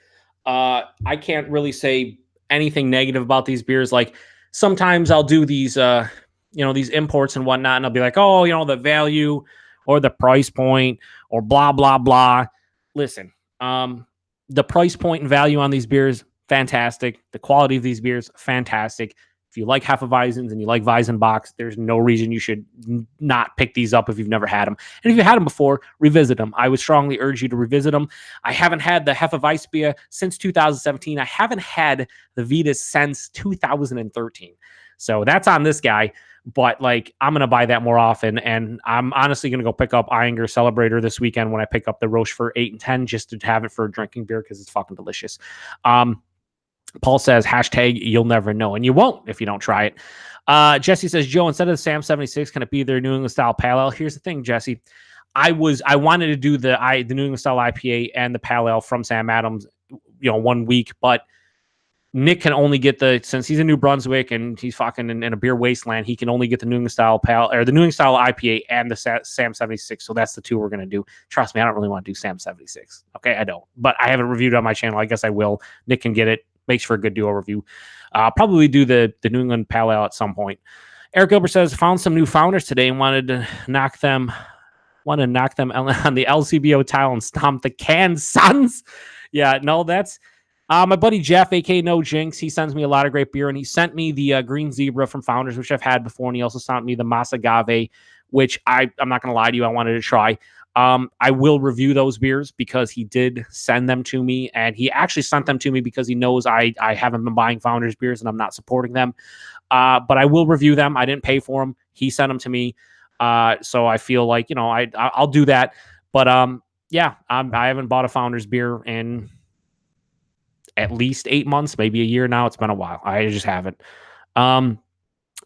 I can't really say anything negative about these beers. Like, sometimes I'll do these, these imports and whatnot, and I'll be like, oh, the value or the price point or blah, blah, blah. Listen, the price point and value on these beers, fantastic. The quality of these beers, fantastic. If you like Hefeweizens and you like Weizenbocks, there's no reason you should not pick these up if you've never had them. And if you had them before, revisit them. I would strongly urge you to revisit them. I haven't had the Hefeweissbier since 2017. I haven't had the Vitus since 2013. So that's on this guy. But like, I'm going to buy that more often. And I'm honestly going to go pick up Eyinger Celebrator this weekend when I pick up the Rochefort 8 and 10 just to have it for a drinking beer because it's fucking delicious. Paul says, hashtag, you'll never know. And you won't if you don't try it. Jesse says, Joe, instead of the Sam 76, can it be their New England style pale ale? Here's the thing, Jesse. I wanted to do the New England style IPA and the pale ale from Sam Adams, 1 week, but Nick can only get since he's in New Brunswick and he's fucking in a beer wasteland, he can only get the New England style pale or the New England style IPA and the Sam 76. So that's the 2 we're going to do. Trust me, I don't really want to do Sam 76. Okay, I don't, but I haven't reviewed it on my channel. I guess I will. Nick can get it. Makes for a good duo review. Probably do the New England pale ale at some point. Eric Gilbert says, found some new founders today and wanted to knock them on the LCBO tile and stomp the can, sons. Yeah, no, that's my buddy Jeff, aka No Jinx. He sends me a lot of great beer, and he sent me the Green Zebra from Founders, which I've had before, and he also sent me the Masagave, which I'm not going to lie to you, I wanted to try. I will review those beers because he did send them to me, and he actually sent them to me because he knows I haven't been buying Founders beers and I'm not supporting them. But I will review them. I didn't pay for them. He sent them to me. So I feel like, I'll do that. But I haven't bought a Founders beer in at least 8 months, maybe a year now. It's been a while. I just haven't.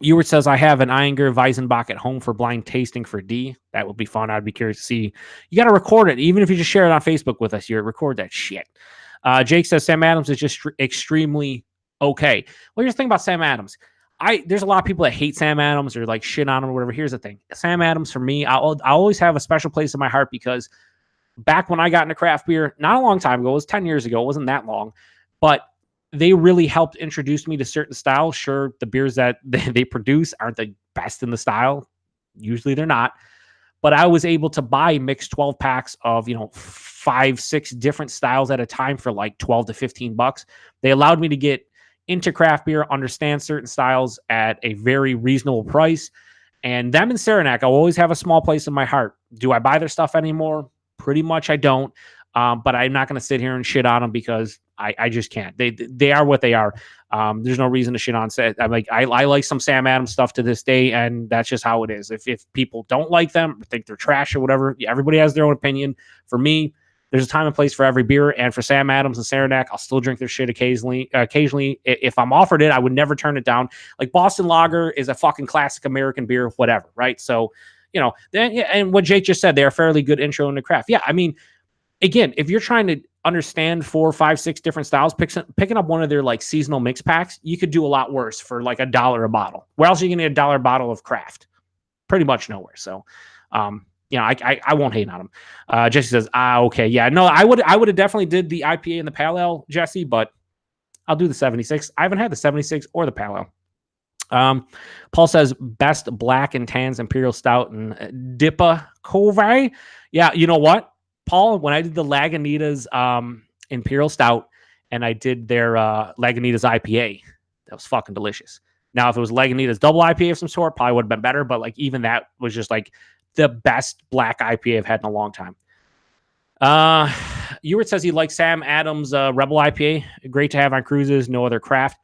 Ewart says, I have an Eyinger Weizenbach at home for blind tasting for D. That would be fun. I'd be curious to see. You got to record it. Even if you just share it on Facebook with us, you record that shit. Jake says, Sam Adams is just extremely okay. Well, here's the thing about Sam Adams. There's a lot of people that hate Sam Adams or like shit on him or whatever. Here's the thing. Sam Adams, for me, I'll always have a special place in my heart because back when I got into craft beer, not a long time ago, it was 10 years ago. It wasn't that long, but they really helped introduce me to certain styles. Sure, the beers that they produce aren't the best in the style. Usually they're not. But I was able to buy mixed 12 packs of, 5-6 different styles at a time for like $12 to $15. They allowed me to get into craft beer, understand certain styles at a very reasonable price. And them and Saranac, I'll always have a small place in my heart. Do I buy their stuff anymore? Pretty much I don't. But I'm not going to sit here and shit on them because I just can't. They are what they are. There's no reason to shit on set. I like some Sam Adams stuff to this day, and that's just how it is. If people don't like them or think they're trash or whatever, everybody has their own opinion. For me, there's a time and place for every beer, and for Sam Adams and Saranac, I'll still drink their shit occasionally. If I'm offered it, I would never turn it down. Like Boston Lager is a fucking classic American beer, whatever, right? So, and what Jake just said, they're a fairly good intro into craft. Yeah, I mean, again, if you're trying to understand 4, 5, 6 different styles, picking up one of their like seasonal mix packs, you could do a lot worse for like $1 a bottle. Where else are you going to get $1 bottle of craft? Pretty much nowhere. So, I won't hate on them. Jesse says, okay. Yeah, no, I would have definitely did the IPA and the Pale Ale, Jesse, but I'll do the 76. I haven't had the 76 or the Pale Ale. Paul says, best black and tans Imperial Stout and Dipa Cove. Yeah, you know what, Paul, when I did the Lagunitas Imperial Stout and I did their Lagunitas IPA, that was fucking delicious. Now, if it was Lagunitas double IPA of some sort, probably would have been better, but like even that was just like the best black IPA I've had in a long time. Ewart says he likes Sam Adams Rebel IPA. Great to have on cruises. No other craft.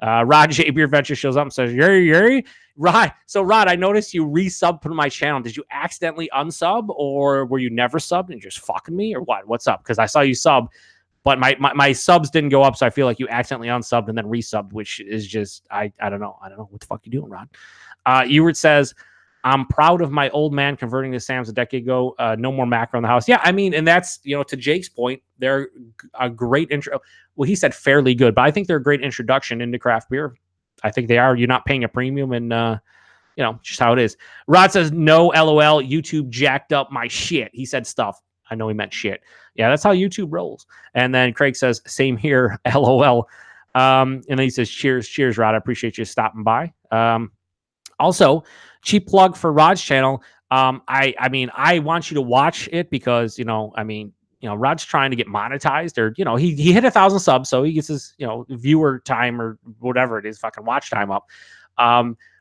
Rod J Beer Venture shows up and says, yay. Rod. So Rod, I noticed you resubbed to my channel. Did you accidentally unsub, or were you never subbed and just fucking me, or what? What's up? Because I saw you sub, but my subs didn't go up, so I feel like you accidentally unsubbed and then resubbed, which is just I don't know. I don't know what the fuck you doing, Rod. Ewart says, I'm proud of my old man converting to Sam's a decade ago. No more macro in the house. Yeah, I mean, and that's, to Jake's point, they're a great intro. Well, he said fairly good, but I think they're a great introduction into craft beer. I think they are. You're not paying a premium, and just how it is. Rod says, no, LOL, YouTube jacked up my shit. He said stuff. I know he meant shit. Yeah, that's how YouTube rolls. And then Craig says, same here, LOL. And then he says, cheers, Rod. I appreciate you stopping by. Also, cheap plug for Rod's channel. I mean, I want you to watch it because, Rod's trying to get monetized, or, he hit 1,000 subs, so he gets his, viewer time or whatever it is, fucking watch time up.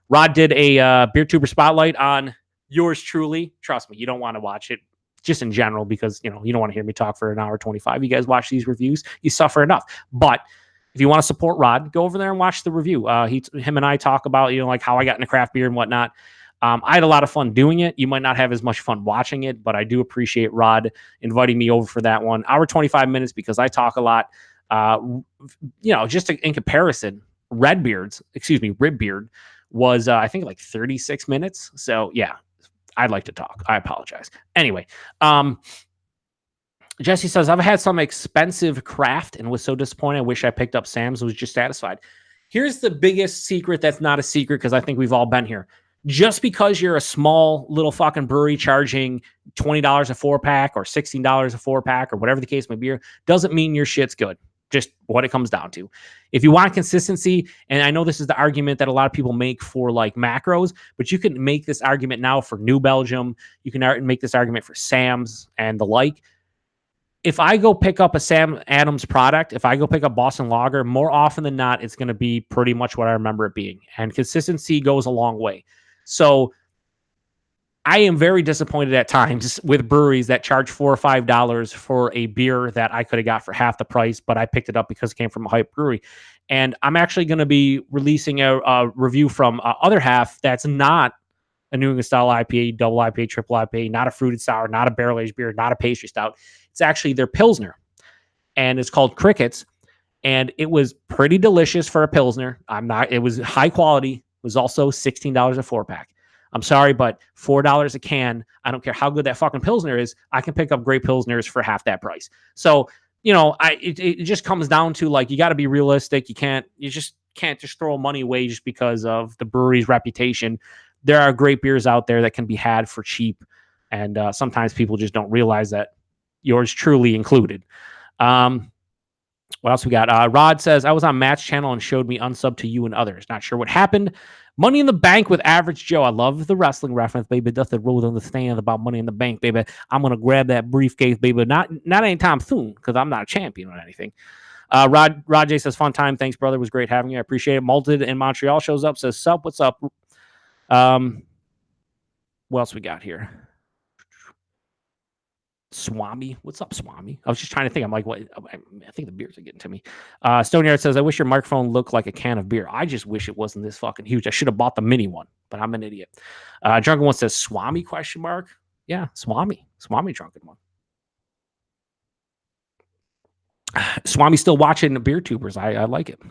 Rod did a beer tuber spotlight on yours truly. Trust me, you don't want to watch it just in general because, you don't want to hear me talk for an hour 25. You guys watch these reviews, you suffer enough. But if you want to support Rod, go over there and watch the review. Him and I talk about, like how I got into craft beer and whatnot. I had a lot of fun doing it. You might not have as much fun watching it, but I do appreciate Rod inviting me over for that one. Hour 25 minutes because I talk a lot. Just in comparison, Ribbeard was, I think, like 36 minutes. So, yeah, I'd like to talk. I apologize. Anyway, Jesse says, I've had some expensive craft and was so disappointed. I wish I picked up Sam's and was just satisfied. Here's the biggest secret that's not a secret because I think we've all been here. Just because you're a small little fucking brewery charging $20 a 4-pack or $16 a 4-pack or whatever the case may be, doesn't mean your shit's good. Just what it comes down to. If you want consistency, and I know this is the argument that a lot of people make for like macros, but you can make this argument now for New Belgium. You can make this argument for Sam's and the like. If I go pick up a Sam Adams product, if I go pick up Boston Lager, more often than not, it's going to be pretty much what I remember it being. And consistency goes a long way. So I am very disappointed at times with breweries that charge $4 or $5 for a beer that I could have got for half the price, but I picked it up because it came from a hype brewery. And I'm actually going to be releasing a review from Other Half that's not a New England style IPA, double IPA, triple IPA, not a fruited sour, not a barrel aged beer, not a pastry stout. It's actually their Pilsner, and it's called Crickets. And it was pretty delicious for a Pilsner. It was high quality. It was also $16 a 4-pack. I'm sorry, but $4 a can, I don't care how good that fucking Pilsner is, I can pick up great Pilsners for half that price. So, it just comes down to, like, you got to be realistic. You just can't throw money away just because of the brewery's reputation. There are great beers out there that can be had for cheap. And sometimes people just don't realize that, yours truly included. What else we got? Rod says, I was on Matt's channel and showed me unsub to you and others. Not sure what happened. Money in the Bank with Average Joe. I love the wrestling reference, baby. Nothing rules understand about Money in the Bank, baby. I'm going to grab that briefcase, baby. Not anytime soon, because I'm not a champion or anything. Rod J says, fun time. Thanks, brother. It was great having you. I appreciate it. Malted in Montreal shows up, says, sup, what's up? What else we got here? Swami, what's up, Swami? I was just trying to think. I'm like, what? I think the beers are getting to me. Stoneyard says, I wish your microphone looked like a can of beer. I just wish it wasn't this fucking huge. I should have bought the mini one, but I'm an idiot. Drunken One says, Swami, question mark? Yeah, Swami Drunken One. Swami still watching the beer tubers. I like it.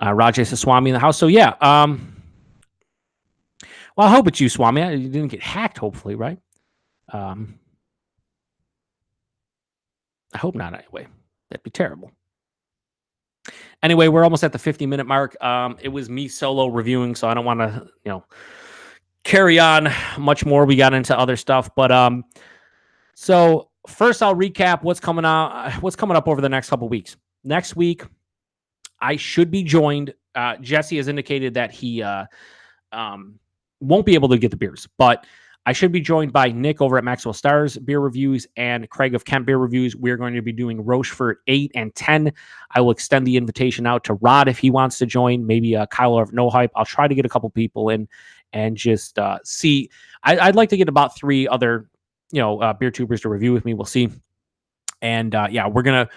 Rajay says, Swami in the house. So yeah, well, I hope it's you, Swami. You didn't get hacked, hopefully, right? I hope not, anyway. That'd be terrible. Anyway, we're almost at the 50-minute mark. It was me solo reviewing, so I don't want to, carry on much more. We got into other stuff, but so first I'll recap what's coming up over the next couple weeks. Next week, I should be joined. Jesse has indicated that he won't be able to get the beers, but I should be joined by Nick over at Maxwell Stars Beer Reviews and Craig of Kent Beer Reviews. We're going to be doing Rochefort 8 and 10. I will extend the invitation out to Rod if he wants to join, maybe Kyle of No Hype. I'll try to get a couple people in and just see. I'd like to get about 3 other, beer tubers to review with me. We'll see. And yeah, we're gonna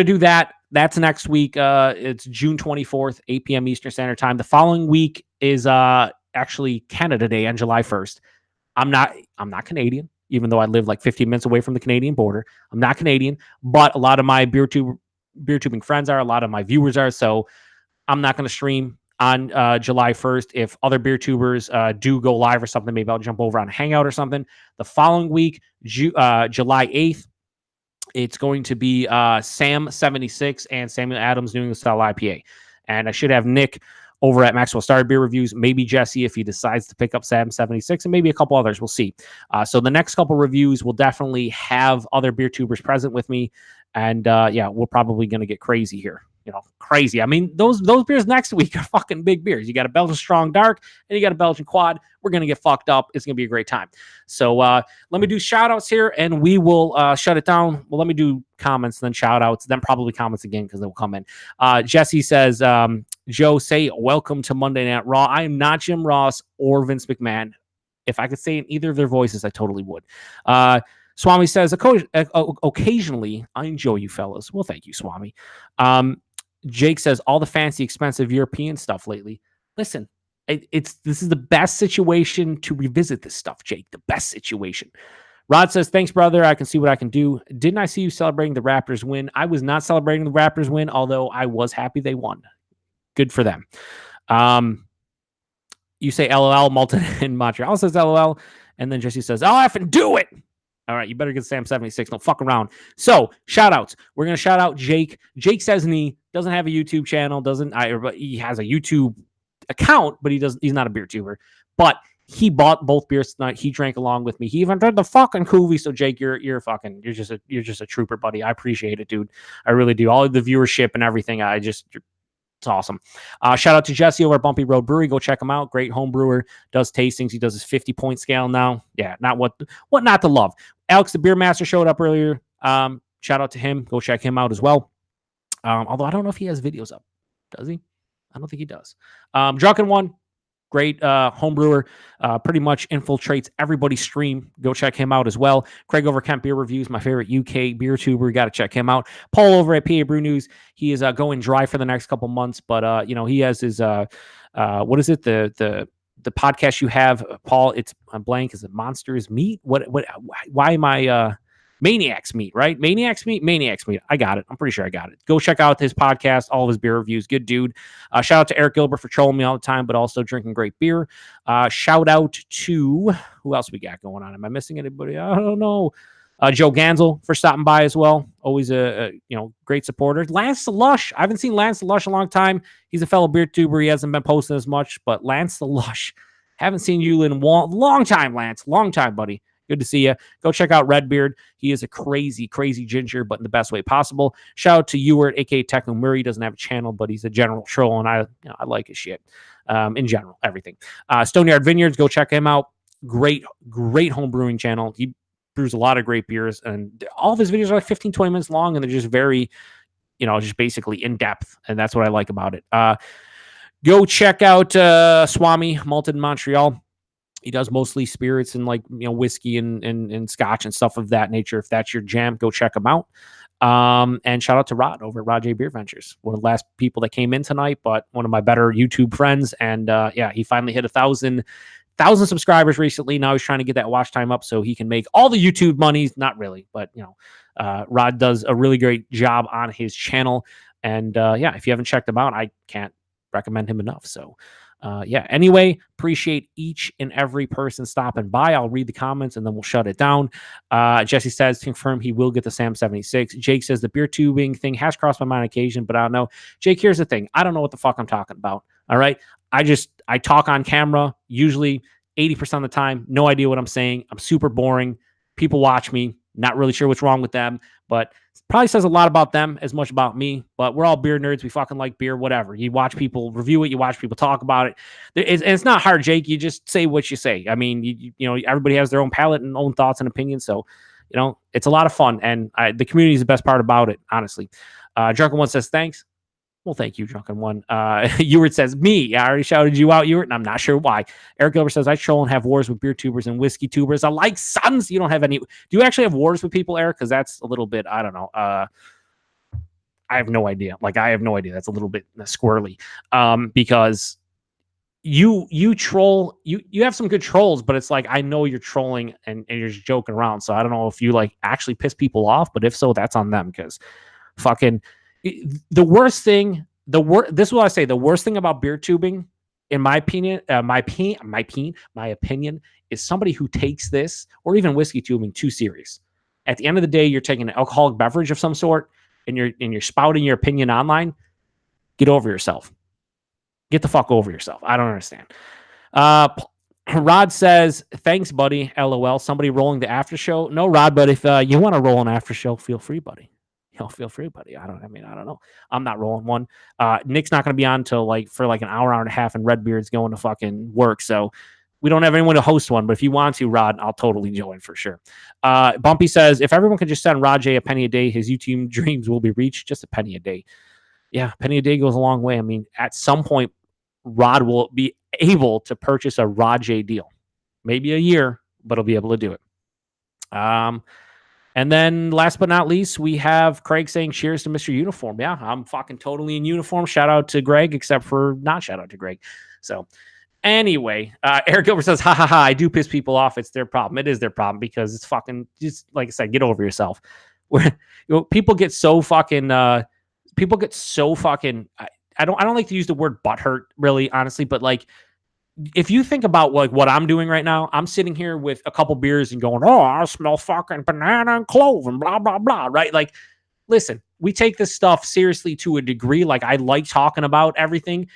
do that. That's next week. It's June 24th, 8 p.m. Eastern Standard Time. The following week is actually Canada Day on July 1st. I'm not Canadian, even though I live like 15 minutes away from the Canadian border. I'm not Canadian, but a lot of my beer tubing friends are, a lot of my viewers are. So I'm not going to stream on July 1st. If other beer tubers do go live or something, maybe I'll jump over on a Hangout or something. The following week, July 8th, it's going to be Sam 76 and Samuel Adams New England Style IPA. And I should have Nick over at Maxwell Star Beer Reviews, maybe Jesse if he decides to pick up Sam 76, and maybe a couple others. We'll see. So the next couple reviews will definitely have other beer tubers present with me. And yeah, we're probably going to get crazy here. Crazy. I mean, those beers next week are fucking big beers. You got a Belgian Strong Dark and you got a Belgian Quad. We're going to get fucked up. It's going to be a great time. So let me do shout outs here and we will shut it down. Well, let me do comments, then shout outs, then probably comments again because they will come in. Jesse says, Joe, say welcome to Monday Night Raw. I am not Jim Ross or Vince McMahon. If I could say in either of their voices, I totally would. Swami says, occasionally, I enjoy you fellas. Well, thank you, Swami. Jake says, all the fancy, expensive European stuff lately. Listen, this is the best situation to revisit this stuff, Jake. The best situation. Rod says, thanks, brother. I can see what I can do. Didn't I see you celebrating the Raptors win? I was not celebrating the Raptors win, although I was happy they won. Good for them. You say LOL, Malton in Montreal says LOL. And then Jesse says, I'll effing do it. All right, you better get Sam 76. Don't fuck around. So, shout outs. We're going to shout out Jake. Jake Sesney doesn't have a YouTube channel, but he has a YouTube account, but he's not a beer tuber. But he bought both beers tonight. He drank along with me. He even did the fucking Cooooooveeeeee. So Jake, you're just a trooper, buddy. I appreciate it, dude. I really do. All of the viewership and everything. It's awesome. Shout out to Jesse over at Bumpy Road Brewery. Go check him out. Great home brewer. Does tastings. He does his 50-point scale now. Yeah, not what not to love. Alex the Beer Master showed up earlier. Shout out to him. Go check him out as well. Although I don't know if he has videos up. Does he? I don't think he does. Drunken One. Great home brewer. Pretty much infiltrates everybody's stream. Go check him out as well. Craig over Kent Beer Reviews, my favorite UK beer tuber. You got to check him out. Paul over at PA Brew News. He is going dry for the next couple months, but he has his what is it? The podcast you have, Paul? It's I'm blank. Is it Monsters Meat? What? Why am I? Maniacs Meat, right? Maniacs Meat. I got it. I'm pretty sure I got it. Go check out his podcast, all of his beer reviews. Good dude. Shout out to Eric Gilbert for trolling me all the time, but also drinking great beer. Shout out to who else we got going on? Am I missing anybody? I don't know. Joe Gansel for stopping by as well. Always a great supporter. Lance the Lush. I haven't seen Lance the Lush in a long time. He's a fellow beer tuber. He hasn't been posting as much, but Lance the Lush. Haven't seen you in a long time, Lance. Long time, buddy. Good to see you. Go check out Redbeard. He is a crazy, crazy ginger, but in the best way possible. Shout out to Ewart, aka Techno Murray. He doesn't have a channel, but he's a general troll, and I like his shit. In general, everything. Stoneyard Vineyards. Go check him out. Great home brewing channel. He brews a lot of great beers, and all of his videos are like 15, 20 minutes long, and they're just very, just basically in depth, and that's what I like about it. Go check out Swami Malton in Montreal. He does mostly spirits and whiskey and scotch and stuff of that nature. If that's your jam, go check him out. And shout out to Rod over at Rod J Beer Ventures, one of the last people that came in tonight, but one of my better YouTube friends. And he finally hit 1,000 subscribers recently. Now he's trying to get that watch time up so he can make all the YouTube monies. Not really, but Rod does a really great job on his channel. And if you haven't checked him out, I can't recommend him enough. So anyway, appreciate each and every person stopping by. I'll read the comments and then we'll shut it down. Jesse says, confirm he will get the Sam 76. Jake says the beer tubing thing has crossed my mind on occasion, but I don't know. Jake, here's the thing. I don't know what the fuck I'm talking about. All right. I talk on camera, usually 80% of the time. No idea what I'm saying. I'm super boring. People watch me. Not really sure what's wrong with them, but probably says a lot about them as much about me. But we're all beer nerds. We fucking like beer, whatever. You watch people review it. You watch people talk about it. It's not hard, Jake. You just say what you say. I mean, everybody has their own palate and own thoughts and opinions. So, it's a lot of fun. And the community is the best part about it, honestly. Drunken One says, thanks. Well, thank you, Drunken One. Ewart says, me. I already shouted you out, Ewart, and I'm not sure why. Eric Gilbert says, I troll and have wars with beer tubers and whiskey tubers. I like sons. You don't have any. Do you actually have wars with people, Eric? Because that's a little bit, I don't know. I have no idea. Like, I have no idea. That's a little bit squirrely. Because you troll, you have some good trolls, but it's like, I know you're trolling and you're just joking around. So I don't know if you like actually piss people off, but if so, that's on them. Because fucking the worst thing, this is what I say, the worst thing about beer tubing, in my opinion, my opinion, is somebody who takes this or even whiskey tubing too serious. At the end of the day, you're taking an alcoholic beverage of some sort and you're spouting your opinion online. Get over yourself. Get the fuck over yourself. I don't understand. Rod says, thanks, buddy. LOL. Somebody rolling the after show. No, Rod, but if you want to roll an after show, feel free, buddy. Feel free, buddy. I don't know. I'm not rolling one. Nick's not going to be on till for an hour and a half, and Redbeard's going to fucking work. So we don't have anyone to host one, but if you want to, Rod, I'll totally join for sure. Bumpy says, if everyone could just send Rajay a penny a day, his YouTube dreams will be reached. Just a penny a day. Yeah, penny a day goes a long way. I mean, at some point, Rod will be able to purchase a Rajay deal. Maybe a year, but he'll be able to do it. And then last but not least, we have Craig saying cheers to Mr. Uniform. Yeah, I'm fucking totally in uniform. Shout out to Greg, except for not shout out to Greg. So anyway, Eric Gilbert says, ha ha ha, I do piss people off. It's their problem. It is their problem because it's fucking, just like I said, get over yourself. Where people get so fucking, I don't like to use the word butthurt, really, honestly, but like, if you think about like what I'm doing right now, I'm sitting here with a couple beers and going, oh, I smell fucking banana and clove and blah, blah, blah, right? Like, listen, we take this stuff seriously to a degree. Like, I like talking about everything,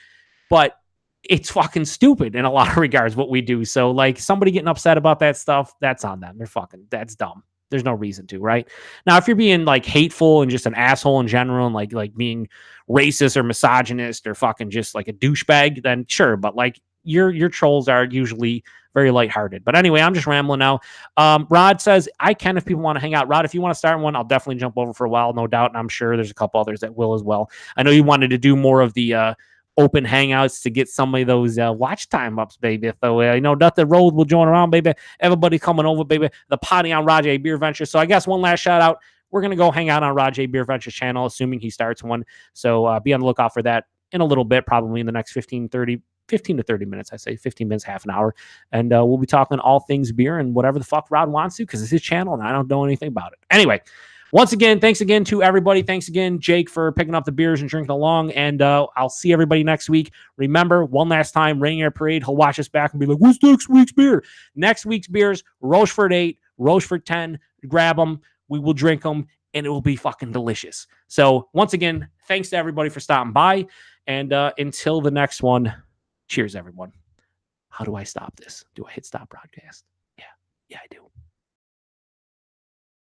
but it's fucking stupid in a lot of regards what we do. So, like, somebody getting upset about that stuff, that's on them. That's dumb. There's no reason to, right? Now, if you're being like hateful and just an asshole in general and like being racist or misogynist or fucking just like a douchebag, then sure. But like, your trolls are usually very lighthearted. But anyway, I'm just rambling now. Rod says, I can if people want to hang out. Rod, if you want to start one, I'll definitely jump over for a while, no doubt. And I'm sure there's a couple others that will as well. I know you wanted to do more of the open hangouts to get some of those watch time ups, baby. So I know Dr. Road will join around, baby. Everybody coming over, baby. The party on Rajay Beer Ventures. So I guess one last shout out. We're going to go hang out on Rajay Beer Ventures channel, assuming he starts one. So be on the lookout for that in a little bit, probably in the next 15 to 30 minutes. I say 15 minutes, half an hour. And we'll be talking all things beer and whatever the fuck Rod wants to, because it's his channel and I don't know anything about it. Anyway, once again, thanks again to everybody. Thanks again, Jake, for picking up the beers and drinking along. And I'll see everybody next week. Remember, one last time, Rain Air Parade, he'll watch us back and be like, what's next week's beer? Next week's beers, Rochefort 8, Rochefort 10. Grab them. We will drink them, and it will be fucking delicious. So once again, thanks to everybody for stopping by. And until the next one, cheers, everyone. How do I stop this? Do I hit stop broadcast? Yeah, I do.